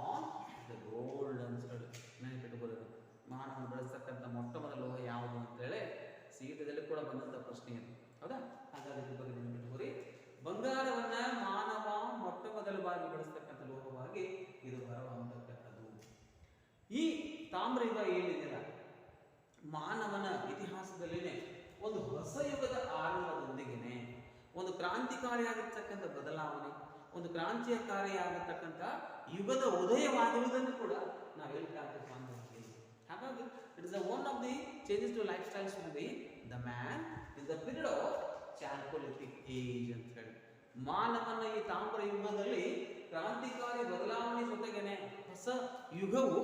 on the gold ಅಂತ ಹೇಳಿ ನೆನಪಿಟ್ಟುಕೊಳ್ಳೋದು. ಮಾನವ ಬಳಸ್ತಕ್ಕಂಥ ಮೊಟ್ಟ ಮೊದಲ ಲೋಹ ಯಾವುದು ಅಂತೇಳಿ ಸೀಟದಲ್ಲಿ ಕೂಡ ಬಂದಂಥ ಪ್ರಶ್ನೆ ಇದೆ. ಹೌದಾ? ಹಾಗಾಗಿ ಇದ್ರ ಬಗ್ಗೆ ನೆನಪಿಟ್ಟುಕೊಳ್ಳಿ. ಬಂಗಾರವನ್ನ ಮಾನವ ಮೊಟ್ಟ ಮೊದಲ ಬಾರಿ ಬಳಸ್ತಕ್ಕಂಥ ಲೋಹವಾಗಿ ಇದು ಹೊರಹೊಮ್ಮತಕ್ಕಂಥದ್ದು. ಈ ತಾಮ್ರ ಯುಗ ಏನಿದೆಯಲ್ಲ, ಮಾನವನ ಇತಿಹಾಸದಲ್ಲಿನೇ ಒಂದು ಹೊಸ ಯುಗದ ಆರಂಭದೊಂದಿಗೆನೆ ಒಂದು ಕ್ರಾಂತಿಕಾರಿಯಾಗಿರ್ತಕ್ಕಂಥ ಬದಲಾವಣೆ, ಒಂದು ಕ್ರಾಂತಿಕಾರಿಯಾಗಿರ್ತಕ್ಕಂಥ ಯುಗದ ಉದಯವಾಗಿರುವುದನ್ನು ಕೂಡ ನಾವು ಹೇಳ್ತಾ ಕಾಣ್ತೀವಿ. ಹಾಗಾಗಿ it is one of the changes to life styles will be the man is the period of chalcolithic age ಅಂತ ಹೇಳಿ. ಮಾನವನ ಈ ತಾಮ್ರ ಯುಗದಲ್ಲಿ ಕ್ರಾಂತಿಕಾರಿ ಬದಲಾವಣೆ ಜೊತೆಗೇನೆ ಹೊಸ ಯುಗವು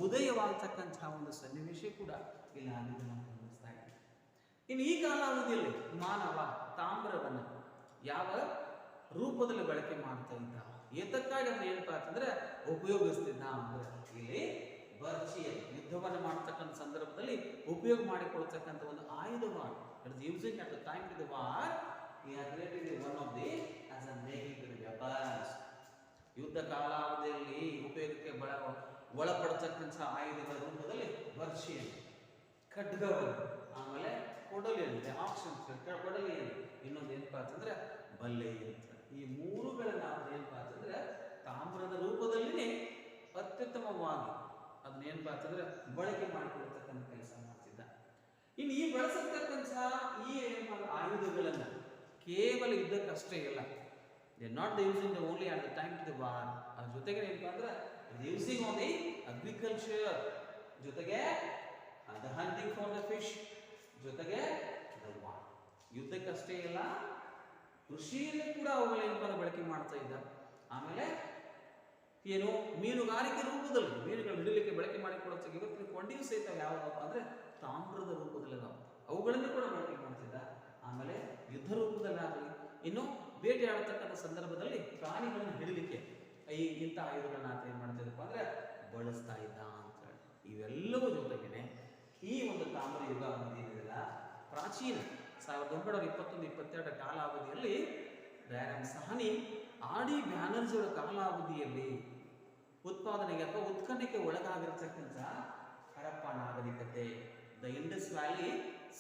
ಉದಯವಾಗತಕ್ಕಂಥ ಒಂದು ಸನ್ನಿವೇಶ ಕೂಡ ಇಲ್ಲ ಅನ್ನೋದು ನಾವು ಗಮನಿಸ್ತಾ ಇದ್ದೀವಿ. ಇನ್ನು ಈ ಕಾಲಾವಧಿಯಲ್ಲಿ ಮಾನವ ತಾಮ್ರವನ್ನು ಯಾವ ರೂಪದಲ್ಲಿ ಬಳಕೆ ಮಾಡ್ತಾ ಇದ್ದ, ಏತಕ್ಕಾಗಿ ಅದನ್ನ ಏನಪ್ಪಾ ಅಂತಂದ್ರೆ ಉಪಯೋಗಿಸ್ತಿದ್ದ ಅಂದ್ರೆ ಇಲ್ಲಿ ಬರ್ಚಿಯಲ್ ಯುದ್ಧವನ್ನು ಮಾಡ್ತಕ್ಕಂಥ ಸಂದರ್ಭದಲ್ಲಿ ಉಪಯೋಗ ಮಾಡಿಕೊಳ್ತಕ್ಕಂಥ ಒಂದು ಆಯುಧವಾಗಿ it is using at the time to the war we are created one of the as a making to the weapons. ಯುದ್ಧ ಕಾಲಾವಧಿಯಲ್ಲಿ ಉಪಯೋಗಕ್ಕೆ ಒಳಪಡತಕ್ಕಂಥ ಆಯುಧಗಳ ರೂಪದಲ್ಲಿ ಬರ್ಚಿಯಲ್, ಖಡ್ಗವನ್ನು, ಆಮೇಲೆ ಕೊಡಲಿಯಲ್ಲಿ ಆಪ್ಷನ್ ಕೊಡಲಿಯಲ್ಲಿ, ಇನ್ನೊಂದು ಏನಪ್ಪಾ ಅಂತಂದ್ರೆ ಬಲ್ಲೆ ಅಂತ. ಈ 3ಗಳನ್ನ ಏನಪ್ಪಾ ಅಂತಂದ್ರೆ ತಾಮ್ರದ ರೂಪದಲ್ಲಿನೇ ಅತ್ಯುತ್ತಮವಾಗಿ ಅದನ್ನೇನಪ್ಪಾ ಅಂತಂದ್ರೆ ಬಳಕೆ ಮಾಡಿಕೊಳ್ತಕ್ಕಂಥ ಕೆಲಸ ಮಾಡ್ತಿದ್ದ. ಇನ್ನು ಈ ಬಳಸತಕ್ಕಂಥ ಈ ಆಯುಧಗಳನ್ನ ಕೇವಲ ಯುದ್ಧಕ್ಕಷ್ಟೇ ಇಲ್ಲ, they not the using only at the time to the war. ಅದ್ರ ಜೊತೆಗೆ ಏನಪ್ಪಾ ಅಂದ್ರೆ ಯೂಸಿಂಗ್ ಆನ್ ದಿ ಅಗ್ರಿಕಲ್ಚರ್, ಜೊತೆಗೆ the hunting for the fish, ಜೊತೆಗೆ ದ ವಾರ್. ಯುದ್ಧಕ್ಕಷ್ಟೇ ಇಲ್ಲ, ಕೃಷಿಯಲ್ಲಿ ಕೂಡ ಅವುಗಳೇನಪ್ಪ ಬಳಕೆ ಮಾಡ್ತಾ ಇದ್ದ. ಆಮೇಲೆ ಏನು ಮೀನುಗಾರಿಕೆ ರೂಪದಲ್ಲಿ ಮೀನುಗಳು ಹಿಡಿಲಿಕ್ಕೆ ಬಳಕೆ ಮಾಡಿಕೊಡೋಕೆ ಇವತ್ತಿನ ಕೊಂಡಿಯೂ ಸಹಿತ ಯಾವುದಪ್ಪ ಅಂದ್ರೆ ತಾಮ್ರದ ರೂಪದಲ್ಲಿ ಅವುಗಳನ್ನು ಕೂಡ ಬಳಕೆ ಮಾಡ್ತಿದ್ದ. ಆಮೇಲೆ ಯುದ್ಧ ರೂಪದಲ್ಲಾಗಲಿ, ಇನ್ನು ಬೇಟೆಯಾಡತಕ್ಕಂಥ ಸಂದರ್ಭದಲ್ಲಿ ಪ್ರಾಣಿಗಳನ್ನು ಹಿಡಿಲಿಕ್ಕೆ ಇಂಥ ಆಯುಧಗಳನ್ನ ಆತ ಏನ್ ಮಾಡ್ತಿದ್ದಪ್ಪ ಅಂದ್ರೆ ಬಳಸ್ತಾ ಇದ್ದ ಅಂತ ಹೇಳಿ. ಇವೆಲ್ಲವೂ ಜೊತೆಗೇನೆ ಈ ಒಂದು ತಾಮ್ರ ಯುಗ ಏನಿದೆಯಲ್ಲ, ಪ್ರಾಚೀನ 1921-22 ಕಾಲಾವಧಿಯಲ್ಲಿ ದಯಾನಂದ ಸಾಹನಿ, ಆರ್ ಡಿ ಬ್ಯಾನರ್ಜಿ ಅವರ ಕಾಲಾವಧಿಯಲ್ಲಿ ಉತ್ಪಾದನೆಗೆ ಅಥವಾ ಉತ್ಖನನಕ್ಕೆ ಒಳಗಾಗಿರ್ತಕ್ಕಂಥ ಹರಪ್ಪ ನಾಗರಿಕತೆ, ದ ಇಂಡಸ್ ವ್ಯಾಲಿ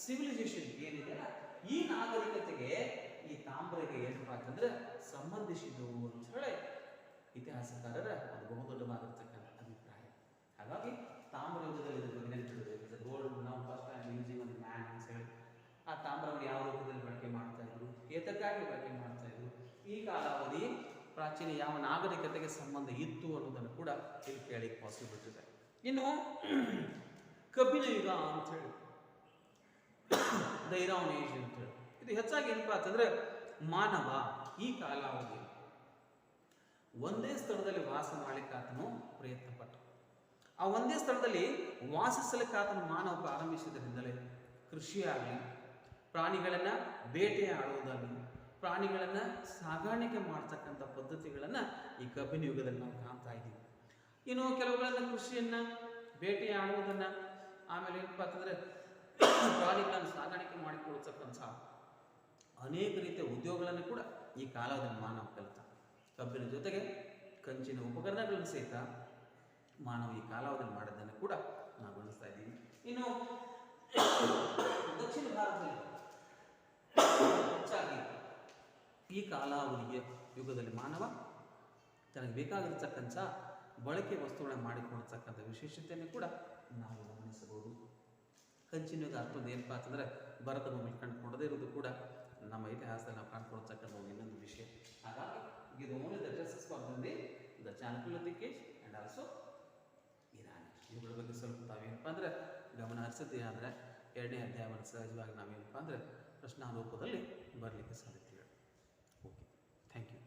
ಸಿವಿಲೈಸೇಷನ್ ಏನಿದೆಯಲ್ಲ, ಈ ನಾಗರಿಕತೆಗೆ ಈ ತಾಮ್ರಗೆ ಏನಪ್ಪಾ ಅಂತಂದ್ರೆ ಸಂಬಂಧಿಸಿದ್ದು ಅಂತ ಹೇಳಿ ಇತಿಹಾಸಕಾರರ ಅದು ಬಹುದೊಡ್ಡವಾಗಿರ್ತಕ್ಕಂಥ ಅಭಿಪ್ರಾಯ. ಹಾಗಾಗಿ ತಾಮ್ರ ಯುಗದಲ್ಲಿ ಇದ್ರ ಬಗ್ಗೆ ನೆನಪಿಡಬೇಕು. ಗೋಲ್ಡ್ ನಾವು ಫಸ್ಟ್ ಟೈಮ್ ಯೂಸಿಂಗ್ ಒಂದು ಮ್ಯಾನ್ ಅಂತ ಹೇಳಿ ಆ ತಾಮ್ರವನ್ನು ಯಾವ ರೂಪದಲ್ಲಿ ಬಳಕೆ ಮಾಡ್ತಾ ಇದ್ರು, ಏತಕ್ಕಾಗಿ ಬಳಕೆ ಮಾಡ್ತಾ ಇದ್ರು, ಈ ಕಾಲಾವಧಿ ಪ್ರಾಚೀನ ಯಾವ ನಾಗರಿಕತೆಗೆ ಸಂಬಂಧ ಇತ್ತು ಅನ್ನೋದನ್ನು ಕೂಡ ಇಲ್ಲಿ ಕೇಳಿಕ್ಕೆ ಪಾಸಿಬಿಲಿಟಿ ಇದೆ. ಇನ್ನು ಕಬ್ಬಿಣ ಯುಗ ಅಂತ ಹೇಳಿ, ದ ಐರಾನ್ ಏಜ್ ಅಂತ ಹೇಳಿ, ಇದು ಹೆಚ್ಚಾಗಿ ಏನಪ್ಪಾ ಅಂತಂದ್ರೆ ಮಾನವ ಈ ಕಾಲಾವಧಿ ಒಂದೇ ಸ್ಥಳದಲ್ಲಿ ವಾಸ ಮಾಡಲಿಕ್ಕಾತನು ಪ್ರಯತ್ನ ಪಟ್ಟ. ಆ ಒಂದೇ ಸ್ಥಳದಲ್ಲಿ ವಾಸಿಸಲಿಕ್ಕಾತನು ಮಾನವ ಪ್ರಾರಂಭಿಸಿದ್ರಿಂದಲೇ ಕೃಷಿಯಾಗಲಿ, ಪ್ರಾಣಿಗಳನ್ನು ಬೇಟೆಯಾಡುವುದಾಗಲಿ, ಪ್ರಾಣಿಗಳನ್ನು ಸಾಗಾಣಿಕೆ ಮಾಡ್ತಕ್ಕಂಥ ಪದ್ಧತಿಗಳನ್ನು ಈ ಕಬ್ಬಿಣ ಯುಗದಲ್ಲಿ ನಾವು ಕಾಣ್ತಾ ಇದ್ದೀವಿ. ಇನ್ನು ಕೆಲವುಗಳನ್ನು ಕೃಷಿಯನ್ನು, ಬೇಟೆಯಾಡುವುದನ್ನು, ಆಮೇಲೆ ಏನಪ್ಪ ಅಂತಂದರೆ ಪ್ರಾಣಿಗಳನ್ನು ಸಾಗಾಣಿಕೆ ಮಾಡಿಕೊಳ್ತಕ್ಕಂಥ ಅನೇಕ ರೀತಿಯ ಉದ್ಯೋಗಗಳನ್ನು ಕೂಡ ಈ ಕಾಲದಲ್ಲಿ ಮಾನವ ಕಲಿತ. ಕಬ್ಬಿನ ಜೊತೆಗೆ ಕಂಚಿನ ಉಪಕರಣಗಳನ್ನು ಸಹಿತ ಮಾನವ ಈ ಕಾಲಾವಧಿಯಲ್ಲಿ ಮಾಡಿದ್ದನ್ನು ಕೂಡ ನಾವು ಗಮನಿಸ್ತಾ ಇದ್ದೀವಿ. ಇನ್ನು ದಕ್ಷಿಣ ಭಾರತದಲ್ಲಿ ಈ ಕಾಲಾವಧಿಯ ಯುಗದಲ್ಲಿ ಮಾನವ ತನಗೆ ಬೇಕಾಗಿರ್ತಕ್ಕಂಥ ಬಳಕೆ ವಸ್ತುಗಳನ್ನು ಮಾಡಿಕೊಡ್ತಕ್ಕಂಥ ವಿಶೇಷತೆಯನ್ನು ಕೂಡ ನಾವು ಗಮನಿಸಬಹುದು. ಕಂಚಿನ ಯುಗ ಅಷ್ಟೊಂದು ಏನಪ್ಪ ಅಂತಂದರೆ ಭಾರತ ಭೂಮಿ ಕಂಡುಕೊಳ್ಳದೇ ಇರೋದು ಕೂಡ ನಮ್ಮ ಇತಿಹಾಸದಲ್ಲಿ ನಾವು ಕಂಡುಕೊಳ್ತಕ್ಕಂಥ ಇನ್ನೊಂದು ವಿಷಯ. ಹಾಗಾಗಿ ಇದು only the traces for the Chalukya age and also Iran. ಇವುಗಳ ಬಗ್ಗೆ ಸ್ವಲ್ಪ ತಾವೇನಪ್ಪ ಅಂದರೆ ಗಮನ ಹರಿಸಿದ್ದೆ ಆದರೆ 2ನೇ ಅಧ್ಯಾಯವನ್ನು ಸಹಜವಾಗಿ ನಾವೇನಪ್ಪ ಅಂದರೆ ಪ್ರಶ್ನಾ ರೂಪದಲ್ಲಿ ಬರಲಿಕ್ಕೆ ಸಾಧ್ಯತೆ. Okay, thank you.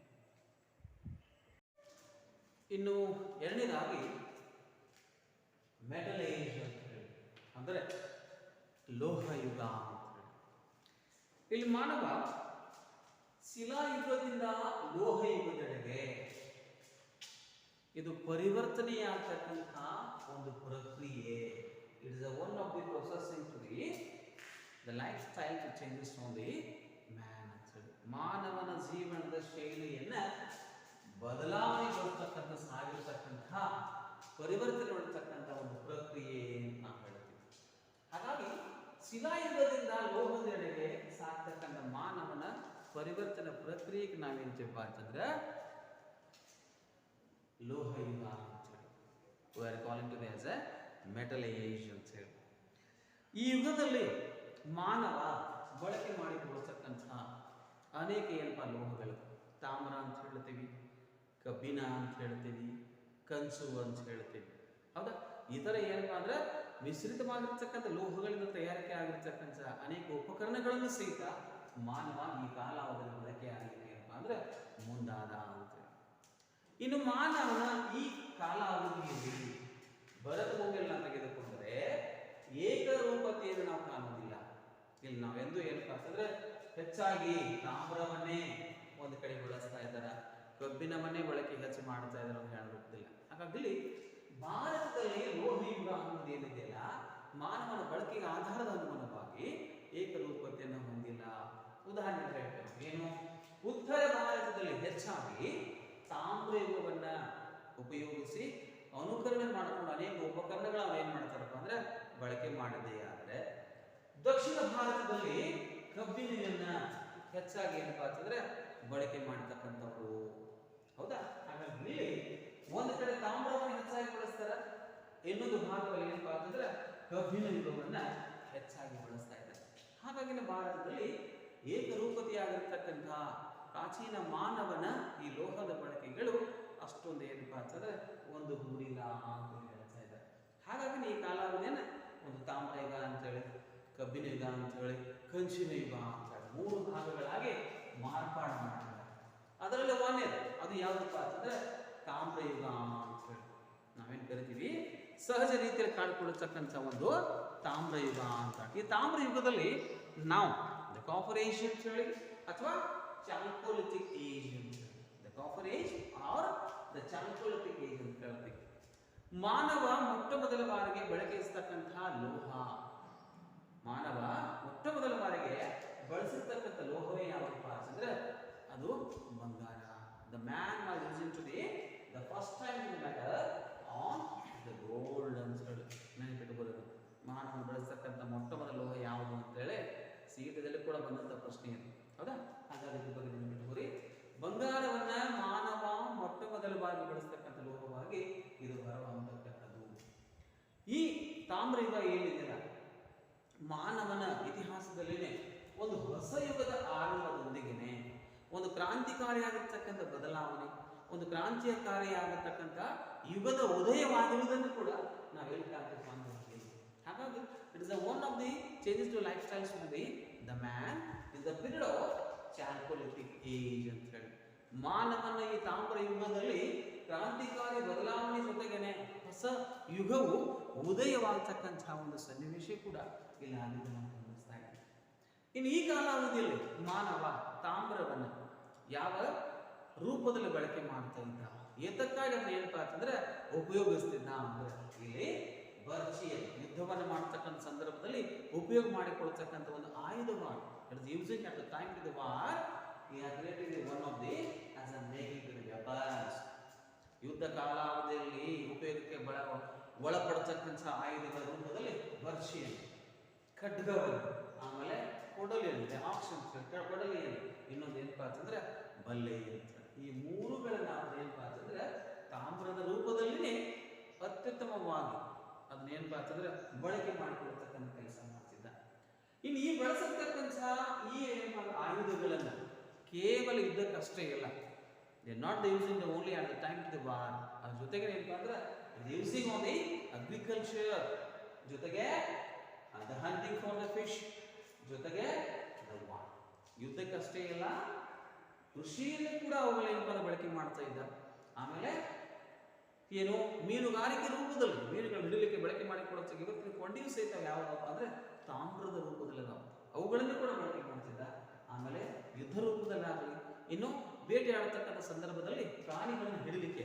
ಇನ್ನು 2ನೇದಾಗಿ ಮೆಟಲ್ ಏಜ್ ಅಂತ ಹೇಳಿ, ಅಂದರೆ ಲೋಹಯುಗ ಅಂತ ಹೇಳಿ. ಇಲ್ಲಿ ಮಾನವ ಶಿಲಾಯುಗದಿಂದ ಲೋಹಯುಗದೆಡೆಗೆ ಇದು ಪರಿವರ್ತನೆಯಾಗತಕ್ಕಂಥ ಒಂದು ಪ್ರಕ್ರಿಯೆ. It is one of the processing to the life style to changes on the man ಅಂತ ಹೇಳಿ. ಮಾನವನ ಜೀವನದ ಶೈಲಿಯನ್ನು ಬದಲಾವಣೆಗೊಳ್ತಕ್ಕಂಥ ಸಾಗಿರ್ತಕ್ಕಂಥ ಪರಿವರ್ತನೆ ಮಾಡತಕ್ಕಂಥ ಒಂದು ಪ್ರಕ್ರಿಯೆ ಅಂತ ನಾವು ಹೇಳ್ತೀವಿ. ಹಾಗಾಗಿ ಶಿಲಾಯುಗದಿಂದ ಲೋಹದೆಡೆಗೆ ಸಾಗ್ತಕ್ಕಂಥ ಮಾನವನ ಪರಿವರ್ತನೆ ಪ್ರಕ್ರಿಯೆಗೆ ನಾವೇನ್ತೀವಪ್ಪ ಅಂತಂದ್ರೆ ಲೋಹಯುಗ ಅಂತೇಳಿ, we are calling to as a metal age ಅಂತ ಹೇಳಿ. ಈ ಯುಗದಲ್ಲಿ ಮಾನವ ಬಳಕೆ ಮಾಡಿಕೊಳ್ಳತಕ್ಕಂಥ ಅನೇಕ ಏನಪ್ಪ ಲೋಹಗಳು, ತಾಮ್ರ ಅಂತ ಹೇಳ್ತೀವಿ, ಕಬ್ಬಿಣ ಅಂತ ಹೇಳ್ತೀವಿ, ಕಂಚು ಅಂತ ಹೇಳ್ತೀವಿ, ಹೌದಾ. ಈ ಥರ ಏನಪ್ಪ ಅಂದ್ರೆ ಮಿಶ್ರಿತವಾಗಿರ್ತಕ್ಕಂಥ ಲೋಹಗಳಿಂದ ತಯಾರಿಕೆ ಆಗಿರ್ತಕ್ಕಂಥ ಅನೇಕ ಉಪಕರಣಗಳನ್ನು ಸಹಿತ ಮಾನವ ಈ ಕಾಲಾವಧಿಯಲ್ಲಿ ಬಳಕೆ ಆಗಿದೆ ಏನಪ್ಪ ಅಂದ್ರೆ ಮುಂದಾದ ಅಂತೇಳಿ. ಇನ್ನು ಮಾನವನ ಈ ಕಾಲಾವಧಿಯಲ್ಲಿ ಭರತ ಭೂಮಿಯಲ್ಲಿ ನಾವು ತೆಗೆದುಕೊಂಡರೆ ಏಕರೂಪತೆಯನ್ನು ನಾವು ಕಾಣುವುದಿಲ್ಲ. ಇಲ್ಲಿ ನಾವೆಂದು ಏನಪ್ಪ ಅಂತಂದ್ರೆ ಹೆಚ್ಚಾಗಿ ತಾಮ್ರವನ್ನೇ ಒಂದು ಕಡೆ ಬಳಸ್ತಾ ಇದ್ದಾರೆ, ಕಬ್ಬಿಣವನ್ನೇ ಬಳಕೆ ಹೆಚ್ಚು ಮಾಡ್ತಾ ಇದ್ದಾರೆ ಅಂತ ಹೇಳೋದಿಲ್ಲ. ಹಾಗಾಗಿ ಭಾರತದಲ್ಲಿ ಲೋಹಯುಗ ಅನ್ನೋದು ಏನಿದೆಯಲ್ಲ, ಮಾನವನ ಬಳಕೆಗೆ ಆಧಾರದ ಅನುಗುಣವಾಗಿ ಏಕರೂಪತೆಯನ್ನು ಹೊಂದಿಲ್ಲ. ಉದಾಹರಣೆ ಹೇಳ್ತೇವೆ, ಏನು, ಉತ್ತರ ಭಾರತದಲ್ಲಿ ಹೆಚ್ಚಾಗಿ ತಾಮ್ರ ಯುಗವನ್ನ ಉಪಯೋಗಿಸಿ ಅನುಕರಣೆ ಮಾಡಿಕೊಂಡು ಅನೇಕ ಉಪಕರಣಗಳು ಏನ್ ಮಾಡ್ತಾರಪ್ಪ ಅಂದ್ರೆ ಬಳಕೆ ಮಾಡಿದೆ. ಆದರೆ ದಕ್ಷಿಣ ಭಾರತದಲ್ಲಿ ಕಬ್ಬಿಣವನ್ನ ಹೆಚ್ಚಾಗಿ ಏನಪ್ಪಾ ಅಂತಂದ್ರೆ ಬಳಕೆ ಮಾಡತಕ್ಕಂಥವ್ರು, ಹೌದಾ. ಹಾಗಾಗಿ ಇಲ್ಲಿ ಒಂದು ಕಡೆ ತಾಮ್ರವನ್ನು ಹೆಚ್ಚಾಗಿ ಬಳಸ್ತಾರ, ಇನ್ನೊಂದು ಭಾಗದಲ್ಲಿ ಏನಪ್ಪಾ ಅಂತಂದ್ರೆ ಕಬ್ಬಿಣ ಯುಗವನ್ನ ಹೆಚ್ಚಾಗಿ ಬಳಸ್ತಾ ಇದ್ದಾರೆ. ಹಾಗಾಗಿ ಭಾರತದಲ್ಲಿ ಏಕರೂಪತೆಯಾಗಿರ್ತಕ್ಕಂಥ ಪ್ರಾಚೀನ ಮಾನವನ ಈ ಲೋಹದ ಬಳಕೆಗಳು ಅಷ್ಟೊಂದು ಏನಪ್ಪಾ ಅಂತಂದ್ರೆ ಒಂದು ಗೂಡಿಲ್ಲ ಅಂತ ಹೇಳ್ತಾ ಇದ್ದಾರೆ. ಹಾಗಾಗಿ ಈ ಕಾಲಾವಧಿಯನ್ನ ಒಂದು ತಾಮ್ರ ಯುಗ ಅಂತೇಳಿ, ಕಬ್ಬಿನ ಯುಗ ಅಂತೇಳಿ, ಕಂಚಿನ ಯುಗ ಅಂತೇಳಿ 3 ಭಾಗಗಳಾಗಿ ಮಾರ್ಪಾಡು ಮಾಡ್ತಾರೆ. ಅದರಲ್ಲಿ ಒಂದೇದು ಅದು ಯಾವುದಪ್ಪ ಅಂತಂದ್ರೆ ತಾಮ್ರ ಯುಗ ಅಂತ ಹೇಳಿ ನಾವೇನು ಕರಿತೀವಿ, ಸಹಜ ರೀತಿಯಲ್ಲಿ ಕಾಣಿಕೊಳ್ಳತಕ್ಕಂಥ ಒಂದು ತಾಮ್ರ ಯುಗ ಅಂತ. ಈ ತಾಮ್ರ ಯುಗದಲ್ಲಿ ನಾವು ದ ಕಾಪರ್ ಏಜ್ ಅಂತ ಹೇಳಿ ಅಥವಾ ಚಾಲ್ಕೋಲಿಥಿಕ್ ಏಜ್ ಅಂತ ಹೇಳಿ, the copper age or the chalcolithic age ಅಂತ ಹೇಳ್ತೀವಿ. ಮಾನವ ಮೊಟ್ಟ ಮೊದಲ ಬಾರಿಗೆ ಬಳಕೆಸ್ತಕ್ಕಂಥ ಲೋಹ, ಮಾನವ ಮೊಟ್ಟ ಮೊದಲ ಬಾರಿಗೆ ಬಳಸಿರ್ತಕ್ಕಂಥ ಲೋಹವೇ ಯಾವಪ್ಪ ಅಂತಂದ್ರೆ ಅದು ಬಂಗಾರ. The man was using to the first time in matter on the gold ಅಂತ ಹೇಳಿ ನೆನಪಿಟ್ಟುಕೊಳ್ಳೋದು. ಮಾನವನ ಬಳಸ್ತಕ್ಕಂಥ ಮೊಟ್ಟ ಮೊದಲ ಲೋಹ ಯಾವುದು ಅಂತೇಳಿ ಸೀಟದಲ್ಲಿ ಕೂಡ ಬಂದಂಥ ಪ್ರಶ್ನೆ ಇದೆ, ಹೌದಾ. ಹಾಗಾಗಿ ಇದ್ರ ಬಗ್ಗೆ ನೆನಪಿಟ್ಟುಕೊಳ್ಳಿ. ಬಂಗಾರವನ್ನ ಮಾನವ ಮೊಟ್ಟ ಮೊದಲ ಬಾರಿ ಬಳಸ್ತಕ್ಕಂಥ ಲೋಹವಾಗಿ ಇದು ಹೊರಹೊಮ್ಮತಕ್ಕಂಥದ್ದು. ಈ ತಾಮ್ರ ಯುಗ ಏನಿದೆಯಲ್ಲ, ಮಾನವನ ಇತಿಹಾಸದಲ್ಲಿನೇ ಒಂದು ಹೊಸ ಯುಗದ ಆರಂಭದೊಂದಿಗೆನೆ ಒಂದು ಕ್ರಾಂತಿಕಾರಿಯಾಗಿರ್ತಕ್ಕಂಥ ಬದಲಾವಣೆ, ಒಂದು ಕ್ರಾಂತಿಕಾರಿಯಾಗಿರ್ತಕ್ಕಂಥ ಯುಗದ ಉದಯವಾಗಿರುವುದನ್ನು ಕೂಡ ನಾವು ಹೇಳ್ತಾ ಕಾಣ್ತೀವಿ. ಹಾಗಾಗಿ it is one of the changes to life styles to the man is the period of chalcolithic age ಅಂತ ಹೇಳಿ. ಮಾನವನ ಈ ತಾಮ್ರ ಯುಗದಲ್ಲಿ ಕ್ರಾಂತಿಕಾರಿ ಬದಲಾವಣೆ ಜೊತೆಗೇನೆ ಹೊಸ ಯುಗವು ಉದಯವಾಗತಕ್ಕಂಥ ಒಂದು ಸನ್ನಿವೇಶ ಕೂಡ ಇಲ್ಲಿ ಆಗಿದ್ದು ನಾವು ಗಮನಿಸ್ತಾ ಇದ್ದೀವಿ. ಇನ್ನು ಈ ಕಾಲಾವಧಿಯಲ್ಲಿ ಮಾನವ ತಾಮ್ರವನ್ನು ಯಾವ ರೂಪದಲ್ಲಿ ಬಳಕೆ ಮಾಡ್ತಾ ಇದ್ದ, ಏತಕ್ಕಾಗಿ ಅದನ್ನ ಏನಪ್ಪ ಅಂತಂದ್ರೆ ಉಪಯೋಗಿಸ್ತಿದ್ದ ಅಂದ್ರೆ ಇಲ್ಲಿ ಬರ್ಚಿಯಲ್ಲಿ ಯುದ್ಧವನ್ನು ಮಾಡತಕ್ಕಂಥ ಸಂದರ್ಭದಲ್ಲಿ ಉಪಯೋಗ ಮಾಡಿಕೊಳ್ತಕ್ಕಂಥ ಒಂದು ಆಯುಧವಾಗಿ it is using at the time to the war he has created one of the as a making to the weapons. ಯುದ್ಧ ಕಾಲಾವಧಿಯಲ್ಲಿ ಉಪಯೋಗಕ್ಕೆ ಒಳಪಡತಕ್ಕಂಥ ಆಯುಧಗಳ ರೂಪದಲ್ಲಿ ಬರ್ಚಿಯನ್ನು, ಖಡ್ಗವನ್ನು, ಆಮೇಲೆ ಕೊಡಲಿ ಏನಿದೆ ಆಪ್ಷನ್ ಕೊಡಲಿ ಏನು, ಇನ್ನೊಂದು ಏನಪ್ಪಾ ಅಂತಂದ್ರೆ ಬಲ್ಲೆ ಯಂತ್ರ. ಈ ಮೂರುಗಳನ್ನ ಅವ್ರು ಏನಪ್ಪಾ ಅಂತಂದ್ರೆ ತಾಮ್ರದ ರೂಪದಲ್ಲಿನೇ ಅತ್ಯುತ್ತಮವಾಗಿ ಅದನ್ನೇನಪ್ಪಾ ಅಂತಂದ್ರೆ ಬಳಕೆ ಮಾಡಿಕೊಳ್ತಕ್ಕಂಥ ಕೆಲಸ ಮಾಡ್ತಿದ್ದ. ಇನ್ನು ಈ ಬಳಸತಕ್ಕಂಥ ಈ ಏನಪ್ಪಾ ಆಯುಧಗಳನ್ನ ಕೇವಲ ಯುದ್ಧಕ್ಕಷ್ಟೇ ಇಲ್ಲ, they not using only at the time to the war, ಅದ್ರ ಜೊತೆಗೆ ಏನಪ್ಪಾ ಅಂದ್ರೆ ಯೂಸಿಂಗ್ ಆನ್ ದಿ ಅಗ್ರಿಕಲ್ಚರ್, ಜೊತೆಗೆ the hunting for the fish, ಜೊತೆಗೆ ದ ವಾರ್. ಯುದ್ಧಕ್ಕಷ್ಟೇ ಇಲ್ಲ, ಕೃಷಿಯಲ್ಲಿ ಕೂಡ ಅವುಗಳೇನಪ್ಪ ಬಳಕೆ ಮಾಡ್ತಾ ಇದ್ದ. ಆಮೇಲೆ ಏನು ಮೀನುಗಾರಿಕೆ ರೂಪದಲ್ಲಿ ಮೀನುಗಳು ಹಿಡಿಲಿಕ್ಕೆ ಬಳಕೆ ಮಾಡಿಕೊಳ್ಳುತ್ತೆ. ಇವತ್ತಿನ ಕೊಂಡಿಯೂ ಸಹಿತ ಯಾವ್ದಪ್ಪ ಅಂದ್ರೆ ತಾಮ್ರದ ರೂಪದಲ್ಲಿ ಅವುಗಳನ್ನು ಕೂಡ ಬಳಕೆ ಮಾಡ್ತಿದ್ದ. ಆಮೇಲೆ ಯುದ್ಧ ರೂಪದಲ್ಲಾಗಲಿ, ಇನ್ನು ಬೇಟೆಯಾಡತಕ್ಕಂಥ ಸಂದರ್ಭದಲ್ಲಿ ಪ್ರಾಣಿಗಳನ್ನು ಹಿಡಿಲಿಕ್ಕೆ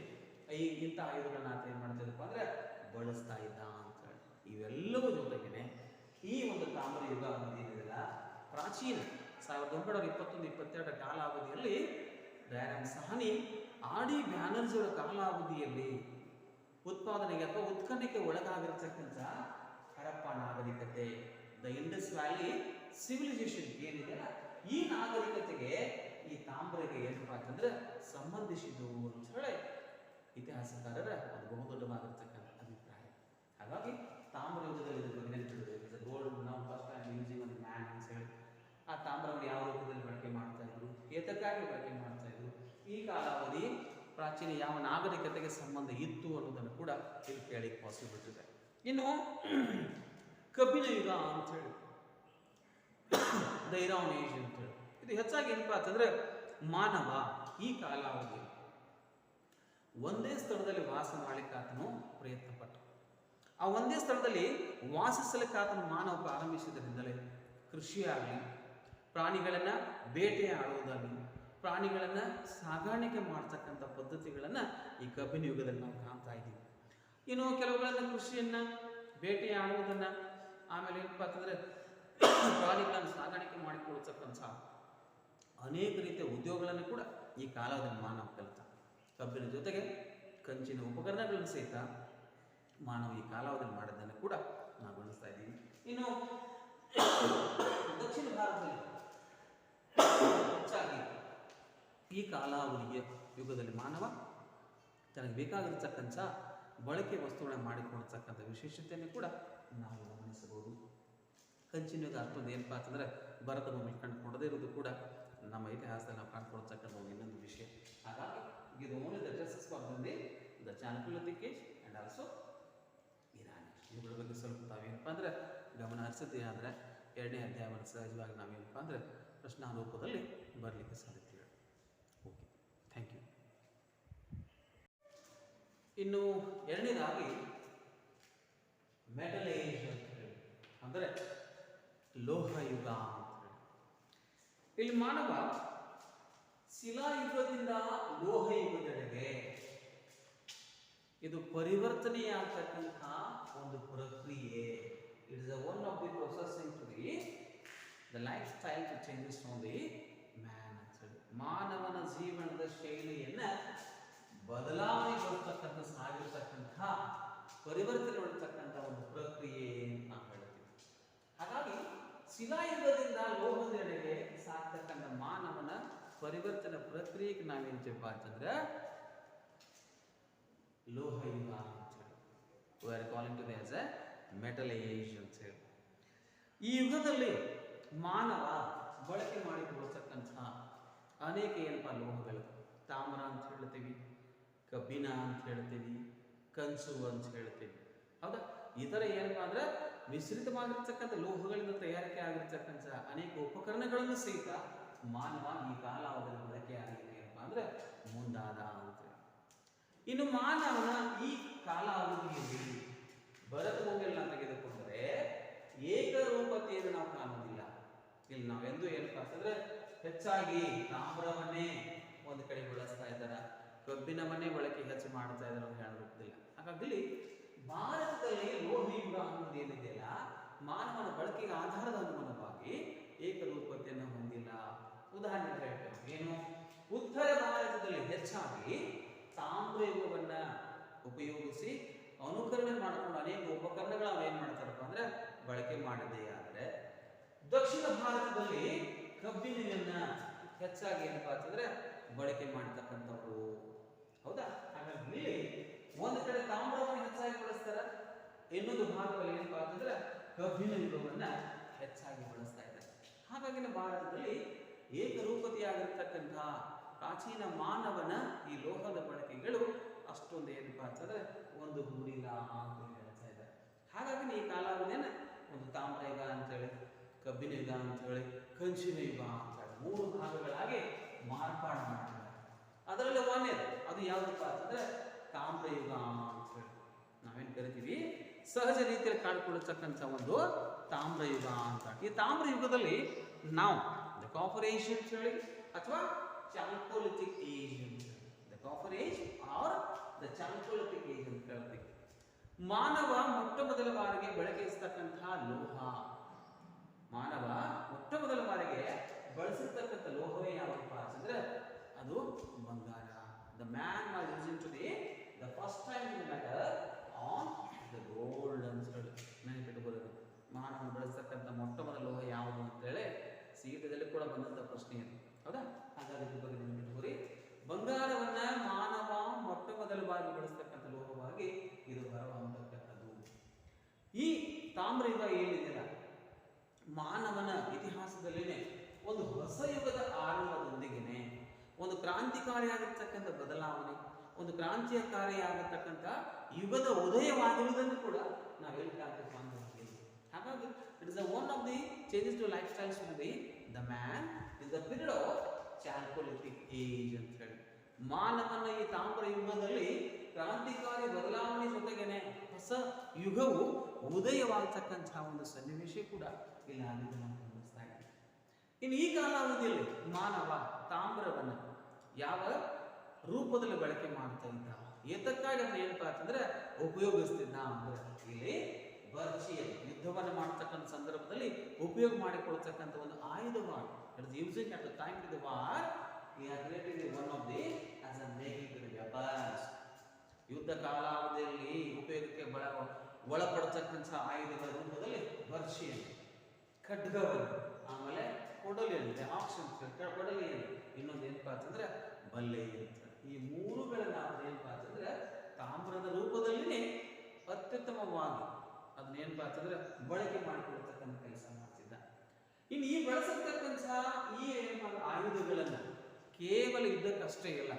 ಇಂಥ ಆಯುಧಗಳನ್ನ ಆತ ಏನ್ ಮಾಡ್ತಿದ್ದಪ್ಪ ಅಂದ್ರೆ ಬಳಸ್ತಾ ಇದ್ದ ಅಂತ ಹೇಳಿ. ಇವೆಲ್ಲವೂ ಜೊತೆಗೇನೆ ಈ ಒಂದು ತಾಮ್ರ ಯುಗ ಅವಧಿ ಏನಿದೆಯಲ್ಲ, ಪ್ರಾಚೀನ 1921-22 ಕಾಲಾವಧಿಯಲ್ಲಿ ದಯಾರಾಮ್ ಸಾಹ್ನಿ ಆಡಿ ಬ್ಯಾನರ್ಜಿಯವರ ಕಾಲಾವಧಿಯಲ್ಲಿ ಉತ್ಪಾದನೆಗೆ ಅಥವಾ ಉತ್ಖನನಕ್ಕೆ ಒಳಗಾಗಿರತಕ್ಕಂಥ ಹರಪ್ಪ ನಾಗರಿಕತೆ, ದ ಇಂಡಸ್ ವ್ಯಾಲಿ ಸಿವಿಲೈಸೇಷನ್ ಏನಿದೆಯಲ್ಲ, ಈ ನಾಗರಿಕತೆಗೆ ಈ ತಾಮ್ರಗೆ ಏನಪ್ಪ ಅಂತಂದ್ರೆ ಸಂಬಂಧಿಸಿದ್ದು ಅಂತ ಹೇಳಿ ಇತಿಹಾಸಕಾರರ ಒಂದು ಬಹುದೊಡ್ಡವಾಗಿರ್ತಕ್ಕಂಥ ಅಭಿಪ್ರಾಯ. ಹಾಗಾಗಿ ತಾಮ್ರ ಯುಗದಲ್ಲಿ ಇದ್ರ ಬಗ್ಗೆ ನೆನಪಿಡಬೇಕು. ಗೋಲ್ಡ್ ನಾವು ಫಸ್ಟ್ ಟೈಮ್ ಯೂಸಿಂಗ್ ಒಂದು ಮ್ಯಾನ್ ಅಂತ ಹೇಳಿ ಆ ತಾಮ್ರವನ್ನು ಯಾವ ರೂಪದಲ್ಲಿ ಬಳಕೆ ಮಾಡ್ತಾ ಇದ್ರು, ಏತಕ್ಕಾಗಿ ಬಳಕೆ ಮಾಡ್ತಾ ಇದ್ರು, ಈ ಕಾಲಾವಧಿ ಪ್ರಾಚೀನ ಯಾವ ನಾಗರಿಕತೆಗೆ ಸಂಬಂಧ ಇತ್ತು ಅನ್ನೋದನ್ನು ಕೂಡ ಇಲ್ಲಿ ಕೇಳಿಕ್ಕೆ ಪಾಸಿಬಿಲಿಟಿ ಇದೆ. ಇನ್ನು ಕಬ್ಬಿಣ ಯುಗ ಅಂತ ಹೇಳಿ, ದ ಐರಾನ್ ಏಜ್ ಅಂತ ಹೇಳಿ, ಇದು ಹೆಚ್ಚಾಗಿ ಏನಪ್ಪ ಅಂತಂದ್ರೆ ಮಾನವ ಈ ಕಾಲಾವಧಿ ಒಂದೇ ಸ್ಥಳದಲ್ಲಿ ವಾಸ ಮಾಡಲಿಕ್ಕೆ ಆತನು ಪ್ರಯತ್ನ ಪಟ್ಟ. ಆ ಒಂದೇ ಸ್ಥಳದಲ್ಲಿ ವಾಸಿಸಲಿಕ್ಕೆ ಆತನು ಮಾನವ ಪ್ರಾರಂಭಿಸಿದ್ರಿಂದಲೇ ಕೃಷಿಯಾಗಲಿ, ಪ್ರಾಣಿಗಳನ್ನ ಬೇಟೆಯಾಡುವುದಾಗಲಿ, ಪ್ರಾಣಿಗಳನ್ನ ಸಾಗಾಣಿಕೆ ಮಾಡ್ತಕ್ಕಂಥ ಪದ್ಧತಿಗಳನ್ನ ಈ ಕಬ್ಬಿಣ ಯುಗದಲ್ಲಿ ನಾವು ಕಾಣ್ತಾ ಇದ್ದೀವಿ. ಇನ್ನು ಕೆಲವುಗಳನ್ನ ಕೃಷಿಯನ್ನ, ಬೇಟೆಯಾಡುವುದನ್ನ, ಆಮೇಲೆ ಏನಪ್ಪ ಅಂತಂದ್ರೆ ಪ್ರಾಣಿಗಳನ್ನು ಸಾಗಾಣಿಕೆ ಮಾಡಿಕೊಳ್ತಕ್ಕಂಥ ಅನೇಕ ರೀತಿಯ ಉದ್ಯೋಗಗಳನ್ನು ಕೂಡ ಈ ಕಾಲದಲ್ಲಿ ಮಾನವ ಕಲಿತ. ಕಬ್ಬಿನ ಜೊತೆಗೆ ಕಂಚಿನ ಉಪಕರಣಗಳನ್ನು ಸಹಿತ ಮಾನವ ಈ ಕಾಲಾವಧಿಯಲ್ಲಿ ಮಾಡಿದ್ದನ್ನು ಕೂಡ ನಾವು ಗಮನಿಸ್ತಾ ಇದ್ದೀವಿ. ಇನ್ನು ದಕ್ಷಿಣ ಭಾರತದಲ್ಲಿ ಹೆಚ್ಚಾಗಿ ಈ ಕಾಲಾವಧಿಯ ಯುಗದಲ್ಲಿ ಮಾನವ ತನಗೆ ಬೇಕಾಗಿರ್ತಕ್ಕಂಥ ಬಳಕೆ ವಸ್ತುಗಳನ್ನು ಮಾಡಿಕೊಡ್ತಕ್ಕಂಥ ವಿಶೇಷತೆಯನ್ನು ಕೂಡ ನಾವು ಗಮನಿಸಬಹುದು. ಕಂಚಿನ ಯುಗ ಅಷ್ಟೊಂದು ಏನಪ್ಪ ಅಂತಂದ್ರೆ ಭಾರತ ಭೂಮಿಯಲ್ಲಿ ಕಂಡುಕೊಳ್ಳದೇ ಇರೋದು ಕೂಡ ನಮ್ಮ ಇತಿಹಾಸದಲ್ಲಿ ನಾವು ಕಾಣ್ಕೊಳ್ತಕ್ಕಂಥ ಒಂದು ಇನ್ನೊಂದು ವಿಷಯ. ಹಾಗಾಗಿ ಇದು only the justice for the ಚಾಣಕ್ಯಲತಿಕೇಶ್ ಆ್ಯಂಡ್ ಆಲ್ಸೋ ಇರಾನಿ. ಇವುಗಳ ಬಗ್ಗೆ ಸ್ವಲ್ಪ ತಾವೇನಪ್ಪ ಅಂದ್ರೆ ಗಮನ ಹರಿಸಿದ್ದೆ ಆದರೆ 2ನೇ ಅಧ್ಯಾಯವನ್ನು ಸಹಜವಾಗಿ ನಾವೇನಪ್ಪ ಅಂದರೆ ಪ್ರಶ್ನಾರೂಪದಲ್ಲಿ ಬರಲಿಕ್ಕೆ ಸಾಧ್ಯತೆ ಇದೆ. Okay, thank you. ಇನ್ನು ಎರಡನೇದಾಗಿ ಮೆಟಲ್ ಏಜ್ ಅಂತ ಹೇಳಿ, ಅಂದರೆ ಲೋಹಯುಗ ಅಂತ ಹೇಳಿ. ಇಲ್ಲಿ ಮಾನವ ಶಿಲಾಯುಗದಿಂದ ಲೋಹಯುಗದೆಡೆಗೆ ಇದು ಪರಿವರ್ತನೆಯಾಗತಕ್ಕಂಥ ಒಂದು ಪ್ರಕ್ರಿಯೆ. It is one of the processing to the life style to changes on the man ಅಂತ ಹೇಳಿ. ಮಾನವನ ಜೀವನದ ಶೈಲಿಯನ್ನ ಬದಲಾವಣೆಗೊಳ್ತಕ್ಕಂಥ ಸಾಗಿರ್ತಕ್ಕಂಥ ಪರಿವರ್ತನೆಗೊಳ್ತಕ್ಕಂಥ ಒಂದು ಪ್ರಕ್ರಿಯೆ ಅಂತ ನಾವು ಹೇಳ್ತೀವಿ. ಹಾಗಾಗಿ ಶಿಲಾಯುಗದಿಂದ ಲೋಹದೆಡೆಗೆ ಸಾಗ್ತಕ್ಕಂಥ ಮಾನವನ ಪರಿವರ್ತನೆ ಪ್ರಕ್ರಿಯೆಗೆ ನಾವೇನ್ತೀವಪ್ಪ ಅಂತಂದ್ರೆ ಲೋಹಯುಗ ಅಂತ ಹೇಳಿ, we are calling to as a metal age ಅಂತ ಹೇಳಿ. ಈ ಯುಗದಲ್ಲಿ ಮಾನವ ಬಳಕೆ ಮಾಡಿಕೊಳ್ಳತಕ್ಕಂಥ ಅನೇಕ ಏನಪ್ಪ ಲೋಹಗಳು, ತಾಮ್ರ ಅಂತ ಹೇಳ್ತೀವಿ, ಕಬ್ಬಿಣ ಅಂತ ಹೇಳ್ತೀವಿ, ಕಂಚು ಅಂತ ಹೇಳ್ತೀವಿ, ಹೌದಾ. ಇತರ ಏನಪ್ಪ ಅಂದ್ರೆ ಮಿಶ್ರಿತವಾಗಿರ್ತಕ್ಕಂಥ ಲೋಹಗಳಿಂದ ತಯಾರಿಕೆ ಆಗಿರ್ತಕ್ಕಂಥ ಅನೇಕ ಉಪಕರಣಗಳನ್ನು ಸಹಿತ ಮಾನವ ಈ ಕಾಲಾವಧಿಯಲ್ಲಿ ಬಳಕೆ ಆಗಿದೆ ಏನಪ್ಪ ಅಂದ್ರೆ ಮುಂದಾದ ಅಂತೇಳಿ. ಇನ್ನು ಮಾನವನ ಈ ಕಾಲಾವಧಿಯಲ್ಲಿ ಭರತ ಭೂಮಿಯಲ್ಲಿ ನಾವು ತೆಗೆದುಕೊಂಡರೆ ಏಕರೂಪತೆಯನ್ನು ನಾವು ಕಾಣುವುದಿಲ್ಲ. ಇಲ್ಲಿ ನಾವೆಂದು ಏನಪ್ಪ ಅಂತಂದ್ರೆ ಹೆಚ್ಚಾಗಿ ತಾಮ್ರವನ್ನೇ ಒಂದು ಕಡೆ ಬಳಸ್ತಾ ಇದ್ದಾರೆ, ಕಬ್ಬಿಣವನ್ನೇ ಬಳಕೆ ಹೆಚ್ಚು ಮಾಡ್ತಾ ಇದ್ದಾರೆ ಅಂತ ಹೇಳೋದಿಲ್ಲ. ಹಾಗಾಗಿ ಭಾರತದಲ್ಲಿ ಲೋಹಯುಗ ಅನ್ನೋದು ಏನಿದೆಯಲ್ಲ, ಮಾನವನ ಬಳಕೆಗೆ ಆಧಾರದ ಅನುಗುಣವಾಗಿ ಏಕರೂಪತೆಯನ್ನು ಹೊಂದಿಲ್ಲ. ಉದಾಹರಣೆ ಹೇಳ್ತೇವೆ, ಏನು, ಉತ್ತರ ಭಾರತದಲ್ಲಿ ಹೆಚ್ಚಾಗಿ ತಾಮ್ರ ಯುಗವನ್ನ ಉಪಯೋಗಿಸಿ ಅನುಕರಣೆ ಮಾಡಿಕೊಂಡು ಅನೇಕ ಉಪಕರಣಗಳು ಅವ್ರು ಏನ್ ಮಾಡ್ತಾರಪ್ಪ ಅಂದ್ರೆ ಬಳಕೆ ಮಾಡಿದೆ. ಆದರೆ ದಕ್ಷಿಣ ಭಾರತದಲ್ಲಿ ಕಬ್ಬಿಣವನ್ನ ಹೆಚ್ಚಾಗಿ ಏನಪ್ಪಾ ಅಂತಂದ್ರೆ ಬಳಕೆ ಮಾಡ್ತಕ್ಕಂಥವ್ರು. ಹೌದಾ? ಹಾಗಾಗಿ ಇಲ್ಲಿ ಒಂದು ಕಡೆ ತಾಮ್ರವನ್ನು ಹೆಚ್ಚಾಗಿ ಬಳಸ್ತಾರ, ಇನ್ನೊಂದು ಭಾಗದಲ್ಲಿ ಏನಪ್ಪಾ ಅಂತಂದ್ರೆ ಕಬ್ಬಿಣ ಯುಗವನ್ನ ಹೆಚ್ಚಾಗಿ ಬಳಸ್ತಾ ಇದ್ದಾರೆ. ಹಾಗಾಗಿ ನಮ್ಮ ಭಾರತದಲ್ಲಿ ಏಕರೂಪತೆಯಾಗಿರ್ತಕ್ಕಂತಹ ಪ್ರಾಚೀನ ಮಾನವನ ಈ ಲೋಹದ ಬಳಕೆಗಳು ಅಷ್ಟೊಂದು ಏನಪ್ಪಾ ಅಂತಂದ್ರೆ ಒಂದು ಗೂಡಿಲ್ಲ ಅಂತ ಹೇಳ್ತಾ ಇದ್ದಾರೆ. ಹಾಗಾಗಿ ಈ ಕಾಲಾವಧಿಯನ್ನ ಒಂದು ತಾಮ್ರ ಯುಗ ಅಂತೇಳಿ, ಕಬ್ಬಿಣ ಯುಗ ಅಂತೇಳಿ, ಕಂಚಿನ ಯುಗ ಅಂತೇಳಿ 3 ಭಾಗಗಳಾಗಿ ಮಾರ್ಪಾಡು ಮಾಡ್ತಾರೆ. ಅದರಲ್ಲಿ ಒಂದೇದು ಅದು ಯಾವುದಪ್ಪ ಅಂತಂದ್ರೆ ತಾಮ್ರ ಯುಗ ಅಂತ ಹೇಳಿ ನಾವೇನ್ ಕರಿತೀವಿ, ಸಹಜ ರೀತಿಯಲ್ಲಿ ಕಾಡ್ಕೊಳ್ಳತಕ್ಕಂಥ ಒಂದು ತಾಮ್ರ ಯುಗ ಅಂತ. ಈ ತಾಮ್ರ ಯುಗದಲ್ಲಿ ನಾವು ದ ಕಾಪರ್ ಏಜ್ ಅಂತ ಹೇಳಿ ಅಥವಾ ಚಾಲ್ಕೋಲಿಥಿಕ್ ಏಜ್ ಅಂತ ಹೇಳಿ, the copper age or the chalcolithic age ಅಂತ ಹೇಳ್ತೀವಿ. ಮಾನವ ಮೊಟ್ಟ ಮೊದಲ ಬಾರಿಗೆ ಬಳಕೆಸ್ತಕ್ಕಂತಹ ಲೋಹ, ಮಾನವ ಮೊಟ್ಟ ಮೊದಲ ಬಾರಿಗೆ ಬಳಸಿರ್ತಕ್ಕಂಥ ಲೋಹವೇ ಯಾವಪ್ಪ ಅಂತಂದ್ರೆ ಅದು ಬಂಗಾರ. The man was using to the first time in matter on the gold ಅಂತ ಹೇಳಿ ನೆನಪಿಟ್ಕೊಳ್ಳೋದು. ಮಾನವನ ಬಳಸ್ತಕ್ಕಂಥ ಮೊಟ್ಟ ಮೊದಲ ಲೋಹ ಯಾವುದು ಅಂತೇಳಿ ಸೀಟದಲ್ಲಿ ಕೂಡ ಬಂದಂಥ ಪ್ರಶ್ನೆ ಇದೆ. ಹೌದಾ? ಹಾಗಾಗಿ ಇದ್ರ ಬಗ್ಗೆ ನೆನಪಿಟ್ಕೋರಿ. ಬಂಗಾರವನ್ನ ಮಾನವ ಮೊಟ್ಟ ಮೊದಲ ಬಾರಿ ಬಳಸ್ತಕ್ಕಂಥ ಲೋಹವಾಗಿ ಇದು ಹೊರಹೊಮ್ಮತಕ್ಕಂಥದ್ದು. ಈ ತಾಮ್ರ ಯುಗ ಏನಿದೆಯಲ್ಲ, ಮಾನವನ ಇತಿಹಾಸದಲ್ಲಿನೇ ಒಂದು ಹೊಸ ಯುಗದ ಆರಂಭದೊಂದಿಗೆನೆ ಒಂದು ಕ್ರಾಂತಿಕಾರಿಯಾಗಿರ್ತಕ್ಕಂಥ ಬದಲಾವಣೆ, ಒಂದು ಕ್ರಾಂತಿಕಾರಿಯಾಗಿರ್ತಕ್ಕಂಥ ಯುಗದ ಉದಯವಾಗಿರುವುದನ್ನು ಕೂಡ ನಾವೆಲ್ಲಿ ಕಾಣ್ತೀವಿ. ಹಾಗಾಗಿ it is one of the changes to life styles to the man in the period of chalcolithic age ಅಂತ ಹೇಳಿ. ಮಾನವನ ಈ ತಾಮ್ರ ಯುಗದಲ್ಲಿ ಕ್ರಾಂತಿಕಾರಿ ಬದಲಾವಣೆ ಜೊತೆಗೇನೆ ಹೊಸ ಯುಗವು ಉದಯವಾಗತಕ್ಕಂತಹ ಒಂದು ಸನ್ನಿವೇಶ ಕೂಡ ಇಲ್ಲಿ ಆಗಿದ್ದು ನಾವು ಗಮನಿಸ್ತಾ ಇದ್ದೀವಿ. ಇನ್ನು ಈ ಕಾಲಾವಧಿಯಲ್ಲಿ ಮಾನವ ತಾಮ್ರವನ್ನ ಯಾವ ರೂಪದಲ್ಲಿ ಬಳಕೆ ಮಾಡ್ತಾ ಇದ್ದ, ಏತಕ್ಕಾಗಿ ಅದನ್ನ ಏನಪ್ಪಾ ಅಂತಂದ್ರೆ ಉಪಯೋಗಿಸ್ತಿದ್ದ ಅಂದ್ರೆ ಇಲ್ಲಿ ಬರ್ಚಿಯಲ್ಲಿ ಯುದ್ಧವನ್ನು ಮಾಡತಕ್ಕಂಥ ಸಂದರ್ಭದಲ್ಲಿ ಉಪಯೋಗ ಮಾಡಿಕೊಳ್ತಕ್ಕಂಥ ಒಂದು ಆಯುಧವಾಗಿ using at the time to the war we are creating one of the as a military weapons. ಯುದ್ಧ ಕಾಲಾವಧಿಯಲ್ಲಿ ಉಪಯೋಗಕ್ಕೆ ಒಳಪಡತಕ್ಕಂಥ ಆಯುಧಗಳ ರೂಪದಲ್ಲಿ ಬರ್ಚಿಯನ್ನು, ಖಡ್ಗವನ್ನು, ಆಮೇಲೆ ಕೊಡಲಿಯಲ್ಲಿ ಆಕ್ಷನ್ ಕೊಡಲಿಯಲ್ಲಿ, ಇನ್ನೊಂದು ಏನಪ್ಪಾ ಅಂತಂದ್ರೆ ಬಲ್ಲೆ ಅಂತ. ಈ 3ಗಳನ್ನ ಏನಪ್ಪಾ ಅಂತಂದ್ರೆ ತಾಮ್ರದ ರೂಪದಲ್ಲಿನೇ ಅತ್ಯುತ್ತಮವಾಗಿ ಅದನ್ನೇನಪ್ಪಾ ಅಂತಂದ್ರೆ ಬಳಕೆ ಮಾಡಿಕೊಳ್ತಕ್ಕಂಥ ಕೆಲಸ ಮಾಡ್ತಿದ್ದ. ಇನ್ನು ಈ ಬಳಸತಕ್ಕಂಥ ಈ ಆಯುಧಗಳನ್ನ ಕೇವಲ ಯುದ್ಧಕ್ಕಷ್ಟೇ ಇಲ್ಲ,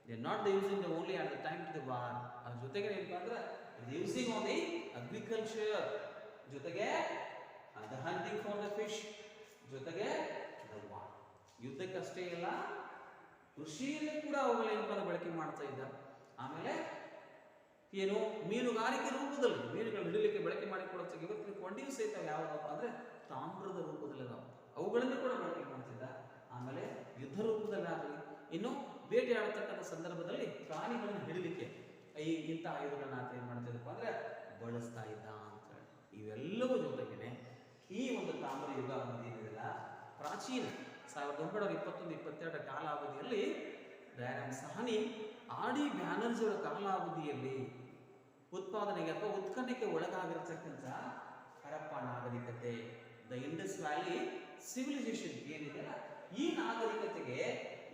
they not the using the only at the time to the war. ಅದ್ರ ಜೊತೆಗೆ ಏನಪ್ಪಾ ಅಂದ್ರೆ ಯೂಸಿಂಗ್ ಆನ್ ದಿ ಅಗ್ರಿಕಲ್ಚರ್, ಜೊತೆಗೆ the hunting for the fish, ಜೊತೆಗೆ ದ ವಾರ್. ಯುದ್ಧಕ್ಕಷ್ಟೇ ಇಲ್ಲ, ಕೃಷಿಯಲ್ಲಿ ಕೂಡ ಅವುಗಳೇನಪ್ಪ ಬಳಕೆ ಮಾಡ್ತಾ ಇದ್ದ. ಆಮೇಲೆ ಏನು ಮೀನುಗಾರಿಕೆ ರೂಪದಲ್ಲಿ ಮೀನುಗಳು ಹಿಡಿಲಿಕ್ಕೆ ಬಳಕೆ ಮಾಡಿಕೊಳ್ಳುತ್ತೆ. ಇವತ್ತಿನ ಕೊಂಡಿಯೂ ಸಹಿತ ಯಾವಪ್ಪ ಅಂದ್ರೆ ತಾಮ್ರದ ರೂಪದಲ್ಲಿ ಅವುಗಳನ್ನು ಕೂಡ ಬಳಕೆ ಮಾಡ್ತಿದ್ದ. ಆಮೇಲೆ ಯುದ್ಧ ರೂಪದಲ್ಲಾಗಲಿ, ಇನ್ನು ಬೇಟೆಯಾಡತಕ್ಕಂಥ ಸಂದರ್ಭದಲ್ಲಿ ಪ್ರಾಣಿಗಳನ್ನು ಹಿಡಿಲಿಕ್ಕೆ ಇಂಥ ಆಯುಧಗಳನ್ನ ಆತ ಏನ್ ಮಾಡ್ತಿದ್ದಪ್ಪ ಅಂದ್ರೆ ಬಳಸ್ತಾ ಇದ್ದ ಅಂತ ಹೇಳಿ. ಇವೆಲ್ಲವೂ ಜೊತೆಗೇನೆ ಈ ಒಂದು ತಾಮ್ರ ಯುಗ ಏನಿದೆಯಲ್ಲ, ಪ್ರಾಚೀನ 1921-22 ಕಾಲಾವಧಿಯಲ್ಲಿ ದಯಾರಾಮ್ ಸಾಹ್ನಿ, ಆಡಿ ಬ್ಯಾನರ್ಜಿ ಅವರ ಕಾಲಾವಧಿಯಲ್ಲಿ ಉತ್ಪಾದನೆಗೆ ಅಥವಾ ಉತ್ಖನನಕ್ಕೆ ಒಳಗಾಗಿರತಕ್ಕಂಥ ಹರಪ್ಪ ನಾಗರಿಕತೆ, ದ ಇಂಡಸ್ ವ್ಯಾಲಿ ಸಿವಿಲೈಸೇಷನ್ ಏನಿದೆಯಲ್ಲ, ಈ ನಾಗರಿಕತೆಗೆ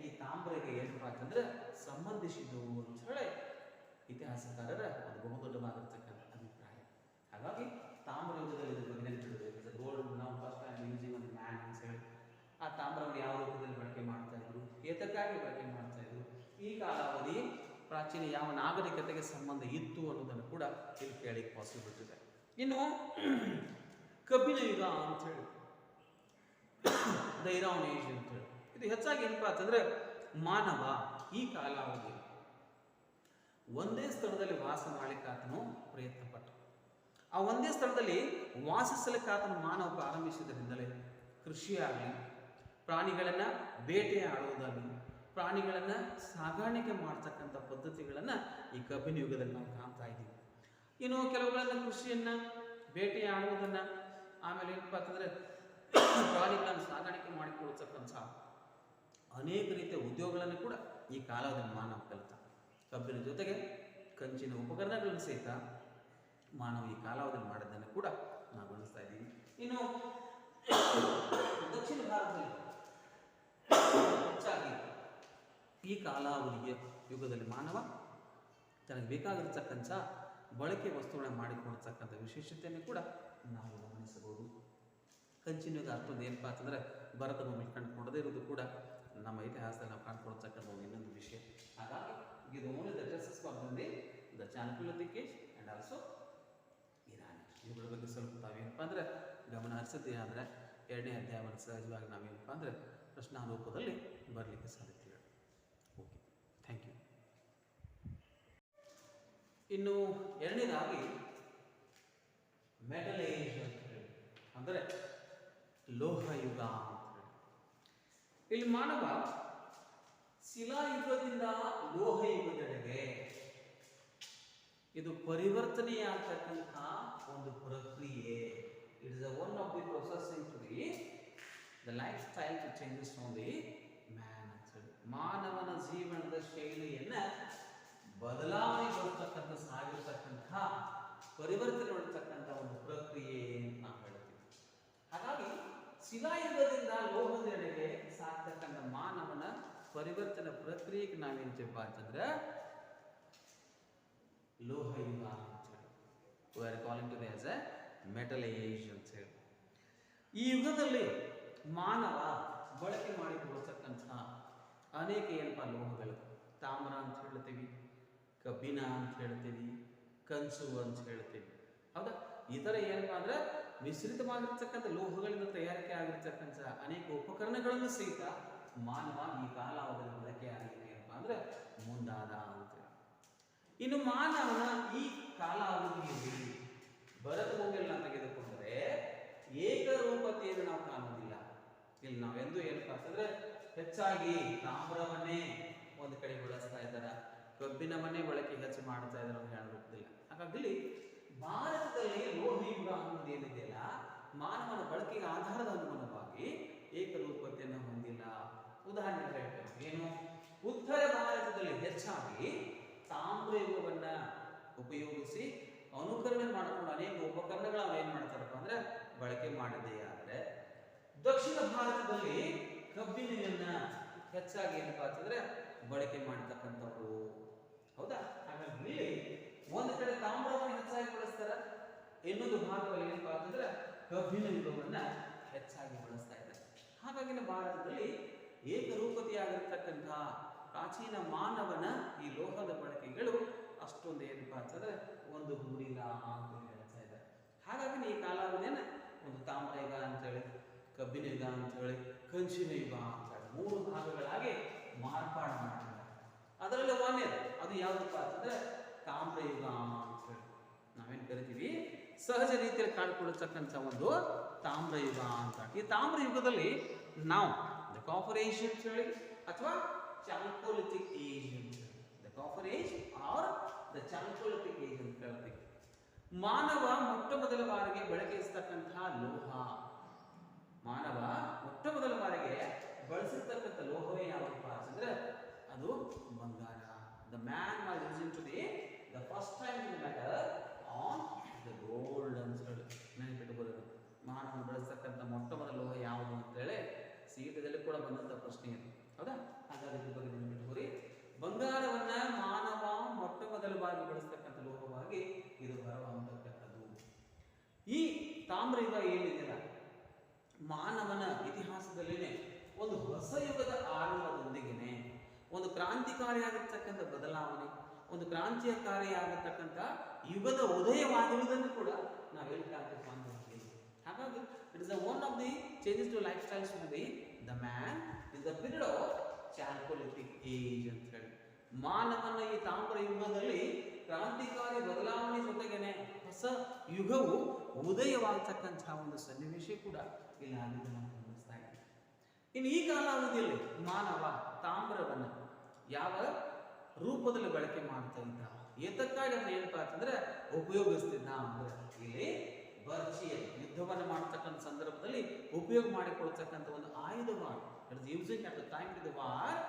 ಈ ತಾಮ್ರಗೆ ಏನಪ್ಪಾ ಅಂತಂದ್ರೆ ಸಂಬಂಧಿಸಿದ್ದು ಅಂತ ಹೇಳಿ ಇತಿಹಾಸಕಾರರ ಒಂದು ಬಹುದೊಡ್ಡವಾಗಿರ್ತಕ್ಕಂಥ ಅಭಿಪ್ರಾಯ. ಹಾಗಾಗಿ ತಾಮ್ರ ಯುಗದಲ್ಲಿ ಇದ್ರ ಬಗ್ಗೆ ನೆನಪಿಡಬೇಕು. ಗೋಲ್ಡ್ ನಾವು ಫಸ್ಟ್ ಟೈಮ್ ಯೂಸಿಂಗ್ ಒಂದು ಮ್ಯಾನ್ ಅಂತ ಹೇಳಿ ಆ ತಾಮ್ರವನ್ನು ಯಾವ ರೂಪದಲ್ಲಿ ಬಳಕೆ ಮಾಡ್ತಾ ಇದ್ರು, ಏತಕ್ಕಾಗಿ ಬಳಕೆ ಮಾಡ್ತಾ ಇದ್ರು, ಈ ಕಾಲಾವಧಿ ಪ್ರಾಚೀನ ಯಾವ ನಾಗರಿಕತೆಗೆ ಸಂಬಂಧ ಇತ್ತು ಅನ್ನೋದನ್ನು ಕೂಡ ಇಲ್ಲಿ ಕೇಳಿಕ್ಕೆ ಪಾಸಿಬಿಲಿಟಿ ಇದೆ. ಇನ್ನು ಕಬ್ಬಿಣ ಯುಗ ಅಂತ ಹೇಳಿ, ದ ಐರನ್ ಏಜ್ ಅಂತ ಹೇಳಿ, ಇದು ಹೆಚ್ಚಾಗಿ ಏನಪ್ಪಾ ಅಂತಂದ್ರೆ ಮಾನವ ಈ ಕಾಲಾವಧಿ ಒಂದೇ ಸ್ಥಳದಲ್ಲಿ ವಾಸ ಮಾಡಲಿಕ್ಕೆ ಆತನು ಪ್ರಯತ್ನ ಪಟ್ಟ. ಆ ಒಂದೇ ಸ್ಥಳದಲ್ಲಿ ವಾಸಿಸಲಿಕ್ಕೆ ಆತನು ಮಾನವ ಪ್ರಾರಂಭಿಸಿದ್ರಿಂದಲೇ ಕೃಷಿಯಾಗಲಿ, ಪ್ರಾಣಿಗಳನ್ನ ಬೇಟೆಯಾಡುವುದಾಗಲಿ, ಪ್ರಾಣಿಗಳನ್ನ ಸಾಗಾಣಿಕೆ ಮಾಡ್ತಕ್ಕಂಥ ಪದ್ಧತಿಗಳನ್ನ ಈ ಕಬ್ಬಿಣ ಯುಗದಲ್ಲಿ ನಾವು ಕಾಣ್ತಾ ಇದ್ದೀವಿ. ಇನ್ನು ಕೆಲವುಗಳನ್ನ ಕೃಷಿಯನ್ನ, ಬೇಟೆಯಾಡುವುದನ್ನ, ಆಮೇಲೆ ಏನಪ್ಪಾ ಅಂತಂದ್ರೆ ಪ್ರಾಣಿಗಳನ್ನು ಸಾಗಾಣಿಕೆ ಮಾಡಿಕೊಳ್ತಕ್ಕಂಥ ಅನೇಕ ರೀತಿಯ ಉದ್ಯೋಗಗಳನ್ನು ಕೂಡ ಈ ಕಾಲದಲ್ಲಿ ಮಾನವ ಕಲಿತ. ಕಬ್ಬಿನ ಜೊತೆಗೆ ಕಂಚಿನ ಉಪಕರಣಗಳನ್ನು ಸಹಿತ ಮಾನವ ಈ ಕಾಲಾವಧಿಯಲ್ಲಿ ಮಾಡಿದ್ದನ್ನು ಕೂಡ ನಾವು ಗಮನಿಸ್ತಾ ಇದ್ದೀವಿ. ಇನ್ನು ದಕ್ಷಿಣ ಭಾರತದಲ್ಲಿ ಈ ಕಾಲಾವಧಿಯ ಯುಗದಲ್ಲಿ ಮಾನವ ತನಗೆ ಬೇಕಾಗಿರ್ತಕ್ಕಂಥ ಬಳಕೆ ವಸ್ತುಗಳನ್ನು ಮಾಡಿಕೊಡ್ತಕ್ಕಂಥ ವಿಶೇಷತೆಯನ್ನು ಕೂಡ ನಾವು ಗಮನಿಸಬಹುದು. ಕಂಚಿನ ಯುಗ ಅಷ್ಟೊಂದು ಏನಪ್ಪಾ ಅಂತಂದರೆ ಭಾರತ ಭೂಮಿ ಕಂಡುಕೊಳ್ಳದೇ ಇರೋದು ಕೂಡ ನಮ್ಮ ಇತಿಹಾಸದಲ್ಲಿ ನಾವು ಕಾಣ್ಕೊಳ್ತಕ್ಕಂಥ ಒಂದು ಇನ್ನೊಂದು ವಿಷಯ. ಹಾಗಾಗಿ ಇದು only the traces for the Chalukya age and also Iran. ಇವುಗಳ ಬಗ್ಗೆ ಸ್ವಲ್ಪ ತಾವೇನಪ್ಪ ಅಂದರೆ ಗಮನ ಹರಿಸಿದ್ದೆ ಆದರೆ 2ನೇ ಅಧ್ಯಾಯವನ್ನು ಸಹಜವಾಗಿ ನಾವೇನಪ್ಪ ಅಂದರೆ ಪ್ರಶ್ನಾರೂಪದಲ್ಲಿ ಬರಲಿಕ್ಕೆ ಸಾಧ್ಯತೆ ಇದೆ. Okay, thank you. ಇನ್ನು 2ನೇದಾಗಿ ಮೆಟಲ್ ಏಜ್ ಅಂತ ಹೇಳಿ, ಅಂದರೆ ಲೋಹಯುಗ ಅಂತ ಹೇಳಿ. ಇಲ್ಲಿ ಮಾನವ ಶಿಲಾಯುಗದಿಂದ ಲೋಹಯುಗದೆಡೆಗೆ ಇದು ಪರಿವರ್ತನೆಯಾಗತಕ್ಕಂಥ ಒಂದು ಪ್ರಕ್ರಿಯೆ. It is one of the processing to the life style to changes on the man ಅಂತ ಹೇಳಿ. ಮಾನವನ ಜೀವನದ ಶೈಲಿಯನ್ನು ಬದಲಾವಣೆಗೊಳ್ತಕ್ಕಂಥ ಸಾಗಿರ್ತಕ್ಕಂಥ ಪರಿವರ್ತನೆಗೊಳ್ತಕ್ಕಂಥ ಒಂದು ಪ್ರಕ್ರಿಯೆ ಅಂತ ನಾವು ಹೇಳ್ತೀವಿ. ಹಾಗಾಗಿ ಶಿಲಾಯುಗದಿಂದ ಲೋಹದೆಡೆಗೆ ಸಾಗ್ತಕ್ಕಂಥ ಮಾನವನ ಪರಿವರ್ತನೆ ಪ್ರಕ್ರಿಯೆಗೆ ನಾವೇನ್ತೀವಪ್ಪ ಅಂತಂದ್ರೆ ಲೋಹಯುಗ ಅಂತ ಹೇಳಿ. We are calling to as a metal age ಅಂತ ಹೇಳಿ. ಈ ಯುಗದಲ್ಲಿ ಮಾನವ ಬಳಕೆ ಮಾಡಿಕೊಳ್ಳತಕ್ಕಂಥ ಅನೇಕ ಏನಪ್ಪ ಲೋಹಗಳು, ತಾಮ್ರ ಅಂತ ಹೇಳ್ತೀವಿ, ಕಬ್ಬಿಣ ಅಂತ ಹೇಳ್ತೀವಿ, ಕಂಚು ಅಂತ ಹೇಳ್ತೀವಿ, ಹೌದಾ. ಈ ಥರ ಏನಪ್ಪ ಅಂದ್ರೆ ಮಿಶ್ರಿತವಾಗಿರ್ತಕ್ಕಂಥ ಲೋಹಗಳಿಂದ ತಯಾರಿಕೆ ಆಗಿರ್ತಕ್ಕಂಥ ಅನೇಕ ಉಪಕರಣಗಳನ್ನು ಸಹಿತ ಮಾನವ ಈ ಕಾಲಾವಧಿಯಲ್ಲಿ ಬಳಕೆ ಆಗಿದೆ ಏನಪ್ಪ ಅಂದ್ರೆ ಮುಂದಾದ ಅಂತೇಳಿ. ಇನ್ನು ಮಾನವನ ಈ ಕಾಲಾವಧಿಯಲ್ಲಿ ಭರತ ಭೂಮಿಯನ್ನು ತೆಗೆದುಕೊಂಡರೆ ಏಕರೂಪತೆಯನ್ನು ನಾವು ಕಾಣುವುದಿಲ್ಲ. ಇಲ್ಲಿ ನಾವೆಂದು ಏನಪ್ಪ ಅಂತಂದ್ರೆ ಹೆಚ್ಚಾಗಿ ತಾಮ್ರವನ್ನೇ ಒಂದು ಕಡೆ ಬಳಸ್ತಾ ಇದ್ದಾರೆ, ಕಬ್ಬಿಣವನ್ನೇ ಬಳಕೆ ಹೆಚ್ಚು ಮಾಡ್ತಾ ಇದ್ದಾರೆ ಅಂತ ಹೇಳೋದಿಲ್ಲ. ಹಾಗಾಗಿ ಭಾರತದಲ್ಲಿ ಲೋಹಯುಗ ಅನ್ನೋದು ಏನಿದೆಯಲ್ಲ, ಮಾನವನ ಬಳಕೆಗೆ ಆಧಾರದ ಅನುಗುಣವಾಗಿ ಏಕರೂಪತೆಯನ್ನು ಹೊಂದಿಲ್ಲ. ಉದಾಹರಣೆ ಹೇಳ್ತೇವೆ, ಏನು, ಉತ್ತರ ಭಾರತದಲ್ಲಿ ಹೆಚ್ಚಾಗಿ ತಾಮ್ರಯುಗವನ್ನ ಉಪಯೋಗಿಸಿ ಅನುಕರಣೆ ಮಾಡಿಕೊಂಡು ಅನೇಕ ಉಪಕರಣಗಳನ್ನು ಏನು ಮಾಡ್ತಾರಪ್ಪ ಅಂದ್ರೆ ಬಳಕೆ ಮಾಡಿದ್ದೇ ಆದರೆ, ದಕ್ಷಿಣ ಭಾರತದಲ್ಲಿ ಕಬ್ಬಿಣವನ್ನ ಹೆಚ್ಚಾಗಿ ಏನಪ್ಪಾ ಅಂತಂದ್ರೆ ಬಳಕೆ ಮಾಡತಕ್ಕಂಥವ್ರು, ಹೌದಾ. ಹಾಗಾಗಿ ಇಲ್ಲಿ ಒಂದು ಕಡೆ ತಾಮ್ರವನ್ನು ಹೆಚ್ಚಾಗಿ ಬಳಸ್ತಾರ, ಇನ್ನೊಂದು ಭಾಗದಲ್ಲಿ ಏನಪ್ಪಾ ಅಂತಂದ್ರೆ ಕಬ್ಬಿಣ ಯುಗವನ್ನ ಹೆಚ್ಚಾಗಿ ಬಳಸ್ತಾ ಇದ್ದಾರೆ. ಹಾಗಾಗಿ ಭಾರತದಲ್ಲಿ ಏಕರೂಪತೆಯಾಗಿರ್ತಕ್ಕಂಥ ಪ್ರಾಚೀನ ಮಾನವನ ಈ ಲೋಹದ ಬಳಕೆಗಳು ಅಷ್ಟೊಂದು ಏನಪ್ಪಾ ಅಂತಂದ್ರೆ ಒಂದು ಗೂಡಿಲ್ಲ ಅಂತ ಹೇಳ್ತಾ ಇದ್ದಾರೆ. ಹಾಗಾಗಿ ಈ ಕಾಲಾವಧಿಯನ್ನ ಒಂದು ತಾಮ್ರ ಯುಗ ಅಂತೇಳಿ, ಕಬ್ಬಿಣ ಯುಗ ಅಂತೇಳಿ, ಕಂಚಿನ ಯುಗ ಅಂತೇಳಿ 3 ಭಾಗಗಳಾಗಿ ಮಾರ್ಪಾಡು ಮಾಡಿದ್ದಾರೆ. ಅದರಲ್ಲಿ ಒಂದೇದು ಅದು ಯಾವುದಪ್ಪ ಅಂತಂದ್ರೆ ತಾಮ್ರ ಯುಗ ಅಂತೇಳಿ ನಾವೇನು ಕರಿತೀವಿ, ಸಹಜ ರೀತಿಯಲ್ಲಿ ಕಾಣಿಕೊಳ್ಳತಕ್ಕಂಥ ಒಂದು ತಾಮ್ರ ಯುಗ ಅಂತ. ಈ ತಾಮ್ರ ಯುಗದಲ್ಲಿ ನಾವು ದ ಕಾಪರ್ ಏಜ್ ಅಂತ ಹೇಳಿ ಅಥವಾ ಚಾಲ್ಕೋಲಿಥಿಕ್ ಏಜ್ ಅಂತ ಹೇಳಿ, the copper age or the chalcolithic age ಅಂತ ಹೇಳ್ತೀವಿ. ಮಾನವ ಮೊಟ್ಟ ಮೊದಲ ಬಾರಿಗೆ ಬಳಕೆಯಿಸ್ತಕ್ಕಂತಹ ಲೋಹ, ಮಾನವ ಮೊಟ್ಟ ಮೊದಲ ಬಾರಿಗೆ ಬಳಸಿರ್ತಕ್ಕಂಥ ಲೋಹವೇ ಯಾವಪ್ಪ ಅಂತಂದ್ರೆ ಅದು ಬಂಗಾರ. The man was using to the first time in matter on the gold ಅಂತ ಹೇಳಿ ನೆನಪಿಟ್ಟುಕೊಳ್ಳೋದು. ಮಾನವ ಬಳಸ್ತಕ್ಕಂಥ ಮೊಟ್ಟ ಮೊದಲ ಲೋಹ ಯಾವುದು ಅಂತೇಳಿ ಸೀಟದಲ್ಲಿ ಕೂಡ ಬಂದಂಥ ಪ್ರಶ್ನೆ ಇದೆ, ಹೌದಾ. ಹಾಗಾಗಿ ಇದ್ರ ಬಗ್ಗೆ ನೆನಪಿಟ್ಟುಕೊಳ್ಳಿ. ಬಂಗಾರವನ್ನ ಮಾನವ ಮೊಟ್ಟ ಮೊದಲ ಬಾರಿ ಬಳಸ್ತಕ್ಕಂಥ ಲೋಹವಾಗಿ ಇದು ಹೊರಹೊಮ್ಮತಕ್ಕಂಥದ್ದು. ಈ ತಾಮ್ರ ಯುಗ ಏನಿದೆಯಲ್ಲ, ಮಾನವನ ಇತಿಹಾಸದಲ್ಲಿನೇ ಒಂದು ಹೊಸ ಯುಗದ ಆರಂಭದೊಂದಿಗೆನೆ ಒಂದು ಕ್ರಾಂತಿಕಾರಿಯಾಗಿರ್ತಕ್ಕಂಥ ಬದಲಾವಣೆ, ಒಂದು ಕ್ರಾಂತಿಕಾರಿಯಾಗಿರ್ತಕ್ಕಂಥ ಯುಗದ ಉದಯವಾಗಿರುವುದನ್ನು ಕೂಡ ನಾವೆಲ್ಲಿ ಕಾಣ್ತೀವಿ ಅಂತ ಹೇಳ್ತೀವಿ. ಹಾಗಾಗಿ it is one of the changes to life styles to the man in the period of chalcolithic age ಅಂತ ಹೇಳಿ. ಮಾನವನ ಈ ತಾಮ್ರ ಯುಗದಲ್ಲಿ ಕ್ರಾಂತಿಕಾರಿ ಬದಲಾವಣೆ ಜೊತೆಗೇನೆ ಹೊಸ ಯುಗವು ಉದಯವಾಗತಕ್ಕಂತಹ ಒಂದು ಸನ್ನಿವೇಶ ಕೂಡ ಇಲ್ಲಿ ಆಗಿದ್ದು ನಾವು ಗಮನಿಸ್ತಾ ಇದ್ದೀವಿ. ಇನ್ನು ಈ ಕಾಲಾವಧಿಯಲ್ಲಿ ಮಾನವ ತಾಮ್ರವನ್ನು ಯಾವ ರೂಪದಲ್ಲಿ ಬಳಕೆ ಮಾಡ್ತಾ ಇದ್ದ, ಏತಕ್ಕಾಗಿ ಅದನ್ನ ಏನಪ್ಪಾ ಅಂತಂದ್ರೆ ಉಪಯೋಗಿಸ್ತಿದ್ದ ಅಂದ್ರೆ ಇಲ್ಲಿ ಬರ್ಚಿಯಲ್ ಯುದ್ಧವನ್ನು ಮಾಡತಕ್ಕಂಥ ಸಂದರ್ಭದಲ್ಲಿ ಉಪಯೋಗ ಮಾಡಿಕೊಳ್ತಕ್ಕಂಥ ಒಂದು ಆಯುಧವಾದ, it is using at the time to the war,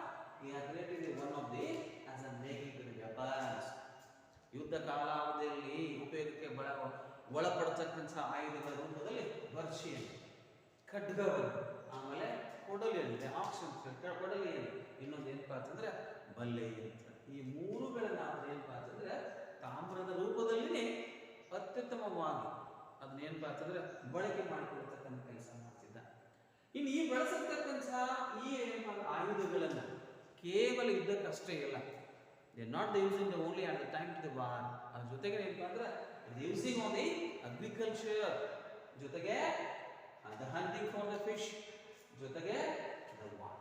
he has created one of the as a making to the weapons. ಯುದ್ಧ ಕಾಲಾವಧಿಯಲ್ಲಿ ಉಪಯೋಗಕ್ಕೆ ಒಳಪಡತಕ್ಕಂಥ ಆಯುಧಗಳ ರೂಪದಲ್ಲಿ ಬರ್ಚಿಯನ್ ಖಡ್ಗವನ್ನು, ಆಮೇಲೆ ಕೊಡಲಿ ಏನಿದೆ ಆಪ್ಷನ್ ಕೊಡಲಿ ಏನು, ಇನ್ನೊಂದು ಏನಪ್ಪಾ ಅಂತಂದ್ರೆ ಬಲ್ಲೆ ಅಂತ. ಈ ಮೂರುಗಳನ್ನ ಏನಪ್ಪಾ ಅಂತಂದ್ರೆ ತಾಮ್ರದ ರೂಪದಲ್ಲಿನೇ ಅತ್ಯುತ್ತಮವಾಗಿ ಅದನ್ನೇನಪ್ಪಾ ಅಂತಂದ್ರೆ ಬಳಕೆ ಮಾಡಿಕೊಳ್ತಕ್ಕಂಥ ಕೆಲಸ ಮಾಡ್ತಿದ್ದ. ಇನ್ನು ಈ ಬಳಸತಕ್ಕಂಥ ಈ ಏನಪ್ಪಾ ಆಯುಧಗಳನ್ನ ಕೇವಲ ಯುದ್ಧಕ್ಕಷ್ಟೇ ಇಲ್ಲ, they not using only at the time to the war, ಅದ್ರ ಜೊತೆಗೆ ಏನಪ್ಪಾ ಅಂದ್ರೆ ಯೂಸಿಂಗ್ ಆನ್ ದಿ ಅಗ್ರಿಕಲ್ಚರ್, ಜೊತೆಗೆ the hunting for the fish, ಜೊತೆಗೆ ದ ವಾರ್.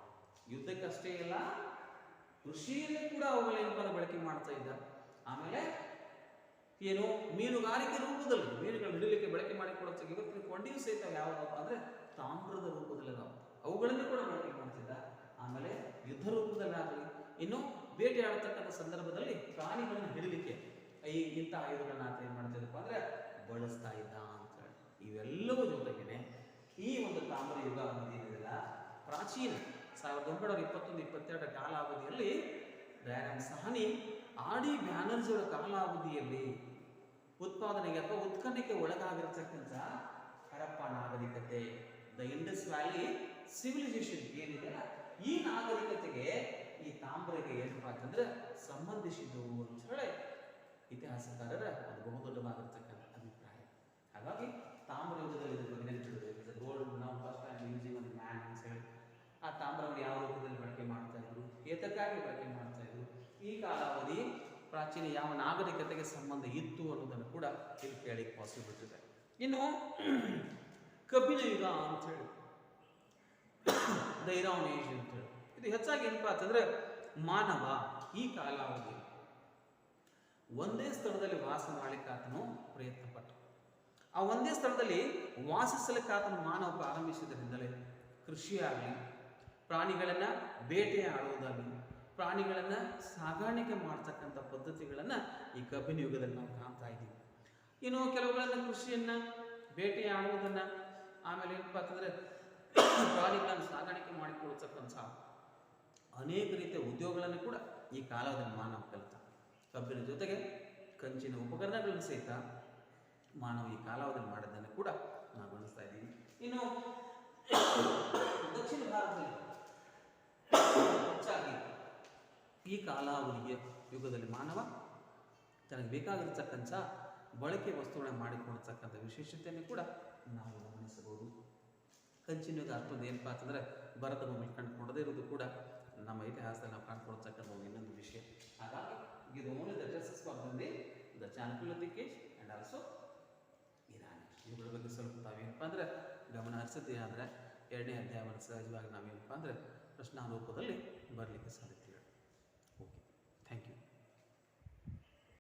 ಯುದ್ಧಕ್ಕಷ್ಟೇ ಇಲ್ಲ, ಕೃಷಿಯಲ್ಲಿ ಕೂಡ ಅವುಗಳೇನಪ್ಪ ಬಳಕೆ ಮಾಡ್ತಾ ಇದ್ದ. ಆಮೇಲೆ ಏನು ಮೀನುಗಾರಿಕೆ ರೂಪದಲ್ಲಿ ಮೀನುಗಳನ್ನು ಹಿಡಿಲಿಕ್ಕೆ ಬಳಕೆ ಮಾಡಿಕೊಳ್ಳುತ್ತೆ. ಇವತ್ತಿನ ಕೊಂಡಿಯೂ ಸಹಿತ ಯಾವಪ್ಪ ಅಂದ್ರೆ ತಾಮ್ರದ ರೂಪದಲ್ಲಿ ಅವುಗಳನ್ನು ಕೂಡ ಬಳಕೆ ಮಾಡ್ತಿದ್ದ. ಆಮೇಲೆ ಯುದ್ಧ ರೂಪದಲ್ಲಾಗಲಿ, ಇನ್ನು ಬೇಟೆಯಾಡತಕ್ಕಂಥ ಸಂದರ್ಭದಲ್ಲಿ ಪ್ರಾಣಿಗಳನ್ನು ಹಿಡಿಲಿಕ್ಕೆ ಇಂಥ ಆಯುಧಗಳನ್ನ ಏನು ಮಾಡ್ತಿದ್ದಪ್ಪ ಅಂದ್ರೆ ಬಳಸ್ತಾ ಇದ್ದ ಅಂತ ಹೇಳಿ. ಇವೆಲ್ಲವೂ ಜೊತೆಗೇನೆ ಈ ಒಂದು ತಾಮ್ರ ಯುಗ ಏನಿದೆಯಲ್ಲ, ಪ್ರಾಚೀನ 1921-22 ಕಾಲಾವಧಿಯಲ್ಲಿ ದಯಾನಂದ ಸಾಹನಿ ಆರ್.ಡಿ. ಬ್ಯಾನರ್ಜಿ ಅವರ ಕಾಲಾವಧಿಯಲ್ಲಿ ಉತ್ಪಾದನೆಗೆ ಅಥವಾ ಉತ್ಖನನಕ್ಕೆ ಒಳಗಾಗಿರ್ತಕ್ಕಂಥ ಹರಪ್ಪ ನಾಗರಿಕತೆ, ದ ಇಂಡಸ್ ವ್ಯಾಲಿ ಸಿವಿಲೈಸೇಷನ್ ಏನಿದೆ, ಈ ನಾಗರಿಕತೆಗೆ ಈ ತಾಮ್ರಗೆ ಏನಪ್ಪಾ ಅಂತಂದ್ರೆ ಸಂಬಂಧಿಸಿದ್ದು ಅಂತ ಹೇಳಿ ಇತಿಹಾಸಕಾರರ ಅದು ಬಹುದೊಡ್ಡವಾಗಿರ್ತಕ್ಕಂಥ ಅಭಿಪ್ರಾಯ. ಹಾಗಾಗಿ ತಾಮ್ರ ಯುಗದಲ್ಲಿ ಇದ್ರ ಬಗ್ಗೆ ನೆನಪಿಡಬೇಕು. ಗೋಲ್ಡ್ ನಾವು ಫಸ್ಟ್ ಟೈಮ್ ಯೂಸಿಂಗ್ ಒಂದು ಮ್ಯಾನ್ ಅಂತ ಹೇಳಿ ಆ ತಾಮ್ರವನ್ನು ಯಾವ ರೂಪದಲ್ಲಿ ಬಳಕೆ ಮಾಡ್ತಾ ಇದ್ರು, ಏತಕ್ಕಾಗಿ ಬಳಕೆ ಮಾಡ್ತಾ ಇದ್ರು, ಈ ಕಾಲಾವಧಿ ಪ್ರಾಚೀನ ಯಾವ ನಾಗರಿಕತೆಗೆ ಸಂಬಂಧ ಇತ್ತು ಅನ್ನೋದನ್ನು ಕೂಡ ಇಲ್ಲಿ ಕೇಳಿಕ್ಕೆ ಪಾಸಿಬಿಲಿಟಿ ಇದೆ. ಇನ್ನು ಕಬ್ಬಿಣ ಯುಗ ಅಂತ ಹೇಳಿ, ದ ಇರಾನ್ ಏಜ್ ಅಂತ ಹೇಳಿ, ಇದು ಹೆಚ್ಚಾಗಿ ಏನಪ್ಪಾ ಅಂತಂದ್ರೆ ಮಾನವ ಈ ಕಾಲಾವಧಿ ಒಂದೇ ಸ್ಥಳದಲ್ಲಿ ವಾಸ ಮಾಡಲಿಕ್ಕೆ ಆತನು ಪ್ರಯತ್ನ ಪಟ್ಟ. ಆ ಒಂದೇ ಸ್ಥಳದಲ್ಲಿ ವಾಸಿಸಲಿಕ್ಕೆ ಆತನು ಮಾನವ ಪ್ರಾರಂಭಿಸಿದ್ರಿಂದಲೇ ಕೃಷಿಯಾಗಲಿ, ಪ್ರಾಣಿಗಳನ್ನ ಬೇಟೆಯಾಡುವುದಾಗಲಿ, ಪ್ರಾಣಿಗಳನ್ನ ಸಾಗಾಣಿಕೆ ಮಾಡ್ತಕ್ಕಂಥ ಪದ್ಧತಿಗಳನ್ನ ಈ ಕಬ್ಬಿನ ಯುಗದಲ್ಲಿ ನಾವು ಕಾಣ್ತಾ ಇದ್ದೀವಿ. ಇನ್ನು ಕೆಲವುಗಳನ್ನ ಕೃಷಿಯನ್ನ, ಬೇಟೆಯಾಡುವುದನ್ನ, ಆಮೇಲೆ ಏನಪ್ಪಾ ಅಂತಂದ್ರೆ ಪ್ರಾಣಿಗಳನ್ನು ಸಾಗಾಣಿಕೆ ಮಾಡಿಕೊಳ್ತಕ್ಕಂಥ ಅನೇಕ ರೀತಿಯ ಉದ್ಯೋಗಗಳನ್ನು ಕೂಡ ಈ ಕಾಲದಲ್ಲಿ ಮಾನವ ಕಲಿತ. ಕಬ್ಬಿನ ಜೊತೆಗೆ ಕಂಚಿನ ಉಪಕರಣಗಳನ್ನು ಸಹಿತ ಮಾನವ ಈ ಕಾಲಾವಧಿಯಲ್ಲಿ ಮಾಡಿದ್ದನ್ನು ಕೂಡ ನಾವು ಗಮನಿಸ್ತಾ ಇದ್ದೀವಿ. ಇನ್ನು ದಕ್ಷಿಣ ಭಾರತದಲ್ಲಿ ಹೆಚ್ಚಾಗಿ ಈ ಕಾಲಾವಧಿಯ ಯುಗದಲ್ಲಿ ಮಾನವ ತನಗೆ ಬೇಕಾಗಿರ್ತಕ್ಕಂಥ ಬಳಕೆ ವಸ್ತುಗಳನ್ನು ಮಾಡಿಕೊಳ್ತಕ್ಕಂಥ ವಿಶೇಷತೆಯನ್ನು ಕೂಡ ನಾವು ಗಮನಿಸಬಹುದು. ಕಂಚಿನ ಯುಗ ಅಷ್ಟೊಂದು ಏನಪ್ಪಾ ಅಂತಂದ್ರೆ ಭರತ ಭೂಮಿ ಕಂಡುಕೊಳ್ಳದೇ ಇರೋದು ಕೂಡ ನಮ್ಮ ಇತಿಹಾಸದಲ್ಲಿ ನಾವು ಕಾಣ್ಕೊಳ್ತಕ್ಕಂಥ ಇನ್ನೊಂದು ವಿಷಯ. ಹಾಗಾಗಿ ಇದು only the tests for the Chalukya age and also Iran. ಇವುಗಳ ಬಗ್ಗೆ ಸ್ವಲ್ಪ ತಾವೇನಪ್ಪ ಅಂದ್ರೆ ಗಮನ ಹರಿಸಿದ್ದೇ ಆದರೆ ಎರಡನೇ ಅಧ್ಯಾಯವನ್ನು ಸಹಜವಾಗಿ ನಾವೇನಪ್ಪ ಅಂದರೆ ಪ್ರಶ್ನಾರೂಪದಲ್ಲಿ ಬರಲಿಕ್ಕೆ ಸಾಧ್ಯತೆ